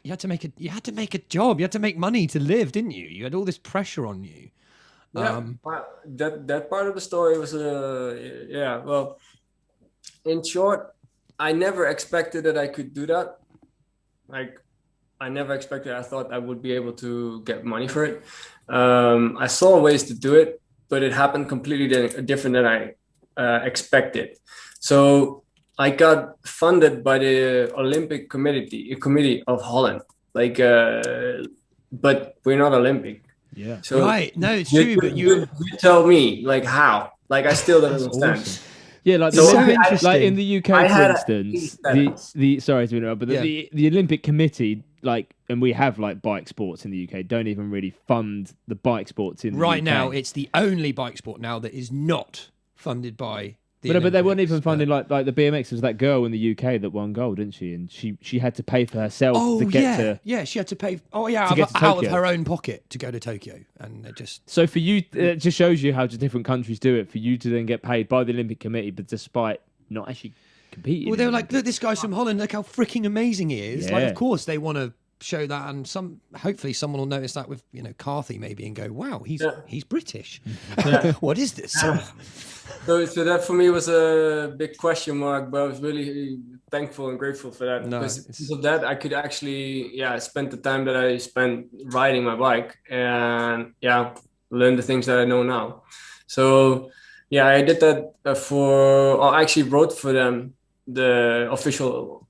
[SPEAKER 1] had to make a job, you had to make money to live, didn't you? You had all this pressure on you.
[SPEAKER 3] yeah, that part of the story was well, in short, I never expected that I could do that. Like, I never expected. I thought I would be able to get money for it. I saw ways to do it, but it happened completely different than I expected. So I got funded by the Olympic Committee of Holland. Like, but we're not Olympic.
[SPEAKER 2] Yeah.
[SPEAKER 3] So
[SPEAKER 1] Right. No, it's true, but
[SPEAKER 3] you tell me, like, how? Like, I still don't understand.
[SPEAKER 2] Awesome. Yeah, like,
[SPEAKER 1] So
[SPEAKER 2] the,
[SPEAKER 1] interesting.
[SPEAKER 2] like in the UK,
[SPEAKER 3] I
[SPEAKER 2] for
[SPEAKER 3] had
[SPEAKER 2] instance,
[SPEAKER 3] at least
[SPEAKER 2] the sorry to interrupt, but
[SPEAKER 1] Yeah.
[SPEAKER 2] the Olympic Committee, like, and we have like bike sports in the UK, don't even really fund the bike sports in the
[SPEAKER 1] right
[SPEAKER 2] UK.
[SPEAKER 1] now it's the only bike sport now that is not funded by the
[SPEAKER 2] But they weren't
[SPEAKER 1] Olympics,
[SPEAKER 2] even
[SPEAKER 1] but-
[SPEAKER 2] funding like the BMX. Was that girl in the UK that won gold, didn't she? And she had to pay for herself
[SPEAKER 1] Oh
[SPEAKER 2] to get
[SPEAKER 1] yeah,
[SPEAKER 2] to.
[SPEAKER 1] yeah. She had to pay. Oh yeah,
[SPEAKER 2] to get to
[SPEAKER 1] out of
[SPEAKER 2] Tokyo.
[SPEAKER 1] her own pocket to go to Tokyo, and it just
[SPEAKER 2] So for you, it just shows you how different countries do it. For you to then get paid by the Olympic Committee, but despite not actually competing.
[SPEAKER 1] well, they were
[SPEAKER 2] in
[SPEAKER 1] like,
[SPEAKER 2] the
[SPEAKER 1] look, this guy's from Holland. Look how freaking amazing he is. Like,
[SPEAKER 2] Yeah.
[SPEAKER 1] of course they want to show that, and hopefully someone will notice that with Carthy maybe and go, wow, he's British. What is this?
[SPEAKER 3] So that for me was a big question mark, but I was really thankful and grateful for that.
[SPEAKER 1] No,
[SPEAKER 3] because
[SPEAKER 1] it's-
[SPEAKER 3] because of that, I could actually, spend the time that I spent riding my bike and, learn the things that I know now. So, I did that I actually wrote for them the official,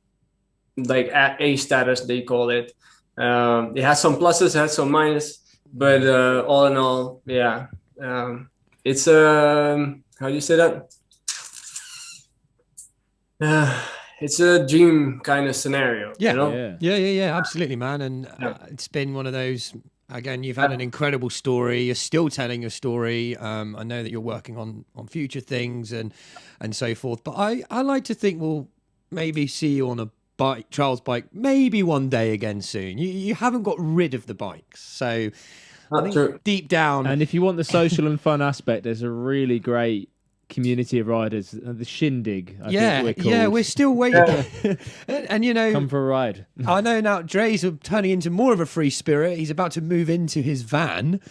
[SPEAKER 3] like, A status, they call it. It has some pluses, it has some minuses, but all in all, it's how do you say that? It's a dream kind of scenario.
[SPEAKER 1] Yeah.
[SPEAKER 3] You know?
[SPEAKER 2] Yeah.
[SPEAKER 1] Yeah, absolutely, man. And it's been one of those. Again, you've had an incredible story. You're still telling your story. I know that you're working on future things and so forth. But I like to think we'll maybe see you on a Charles' bike maybe one day again soon. You haven't got rid of the bikes, so I think
[SPEAKER 3] True.
[SPEAKER 1] deep down.
[SPEAKER 2] And if you want the social and fun aspect, there's a really great community of riders, the Shindig. I think we're called.
[SPEAKER 1] We're still waiting. and you know,
[SPEAKER 2] Come for a ride.
[SPEAKER 1] I know now Dre's turning into more of a free spirit. He's about to move into his van.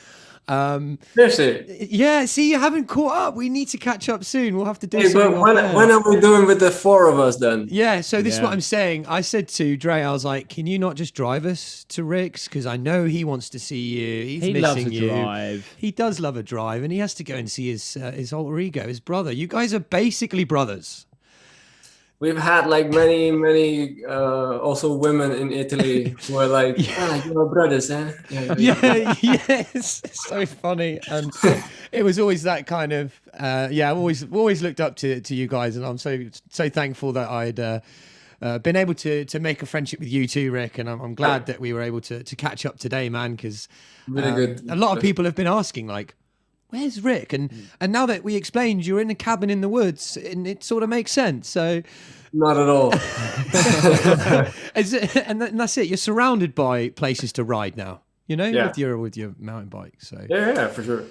[SPEAKER 3] Seriously.
[SPEAKER 1] Yeah, see, you haven't caught up. We need to catch up soon. We'll have to do
[SPEAKER 3] Hey,
[SPEAKER 1] something.
[SPEAKER 3] but when are we doing with the 4 of us then?
[SPEAKER 1] Yeah, so this is what I'm saying. I said to Dre, I was like, can you not just drive us to Rick's? Because I know he wants to see you. He's
[SPEAKER 2] He
[SPEAKER 1] missing
[SPEAKER 2] loves a
[SPEAKER 1] you.
[SPEAKER 2] drive.
[SPEAKER 1] He does love a drive, and he has to go and see his alter ego, his brother. You guys are basically brothers.
[SPEAKER 3] We've had like many also women in Italy who are like, you're brothers, eh?
[SPEAKER 1] Yes, it's so funny, and it was always that kind of I've always looked up to you guys, and I'm so thankful that I'd been able to make a friendship with you too, Rick, and I'm glad that we were able to catch up today, man, because
[SPEAKER 3] Really good.
[SPEAKER 1] a lot of people have been asking like, where's Rick? And now that we explained you're in a cabin in the woods, and it sort of makes sense. So
[SPEAKER 3] Not at all.
[SPEAKER 1] and that's it. You're surrounded by places to ride now. You know, with your mountain bike. So
[SPEAKER 3] Yeah, for sure.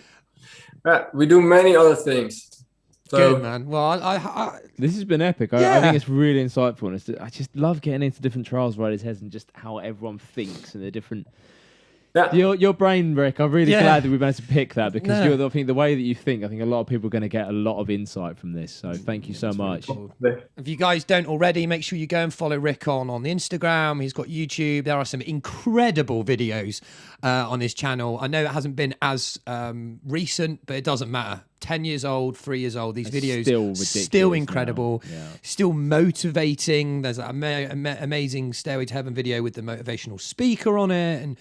[SPEAKER 3] We do many other things. So,
[SPEAKER 1] good, man. Well, I
[SPEAKER 2] This has been epic. I think it's really insightful. And I just love getting into different trials riders' heads and just how everyone thinks and the different.
[SPEAKER 3] Yeah.
[SPEAKER 2] Your brain, Rick. I'm really glad that we managed to pick that because
[SPEAKER 1] No.
[SPEAKER 2] I think the way that you think, I think a lot of people are going to get a lot of insight from this. So thank you so much.
[SPEAKER 1] cool. If you guys don't already, make sure you go and follow Rick on the Instagram. He's got YouTube. There are some incredible videos on his channel. I know it hasn't been as recent, but it doesn't matter. 10 years old, 3 years old. These videos
[SPEAKER 2] still ridiculous
[SPEAKER 1] still incredible,
[SPEAKER 2] now. Yeah.
[SPEAKER 1] still motivating. There's an amazing Stairway to Heaven video with the motivational speaker on it, and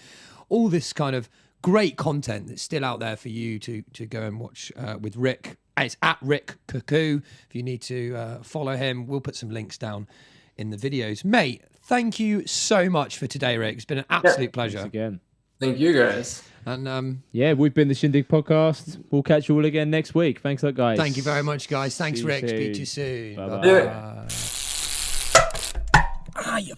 [SPEAKER 1] all this kind of great content that's still out there for you to go and watch with Rick. It's at Rick Koekoek. If you need to follow him, we'll put some links down in the videos. Mate, thank you so much for today, Rick. It's been an absolute pleasure.
[SPEAKER 2] Thanks again.
[SPEAKER 3] Thank you, guys.
[SPEAKER 1] And
[SPEAKER 2] We've been the Shindig Podcast. We'll catch you all again next week. Thanks a lot, guys.
[SPEAKER 1] thank you very much, guys. Thanks,
[SPEAKER 2] See you
[SPEAKER 1] Rick.
[SPEAKER 2] soon.
[SPEAKER 1] Speak to you soon.
[SPEAKER 2] Bye-bye.
[SPEAKER 3] Do it.
[SPEAKER 1] You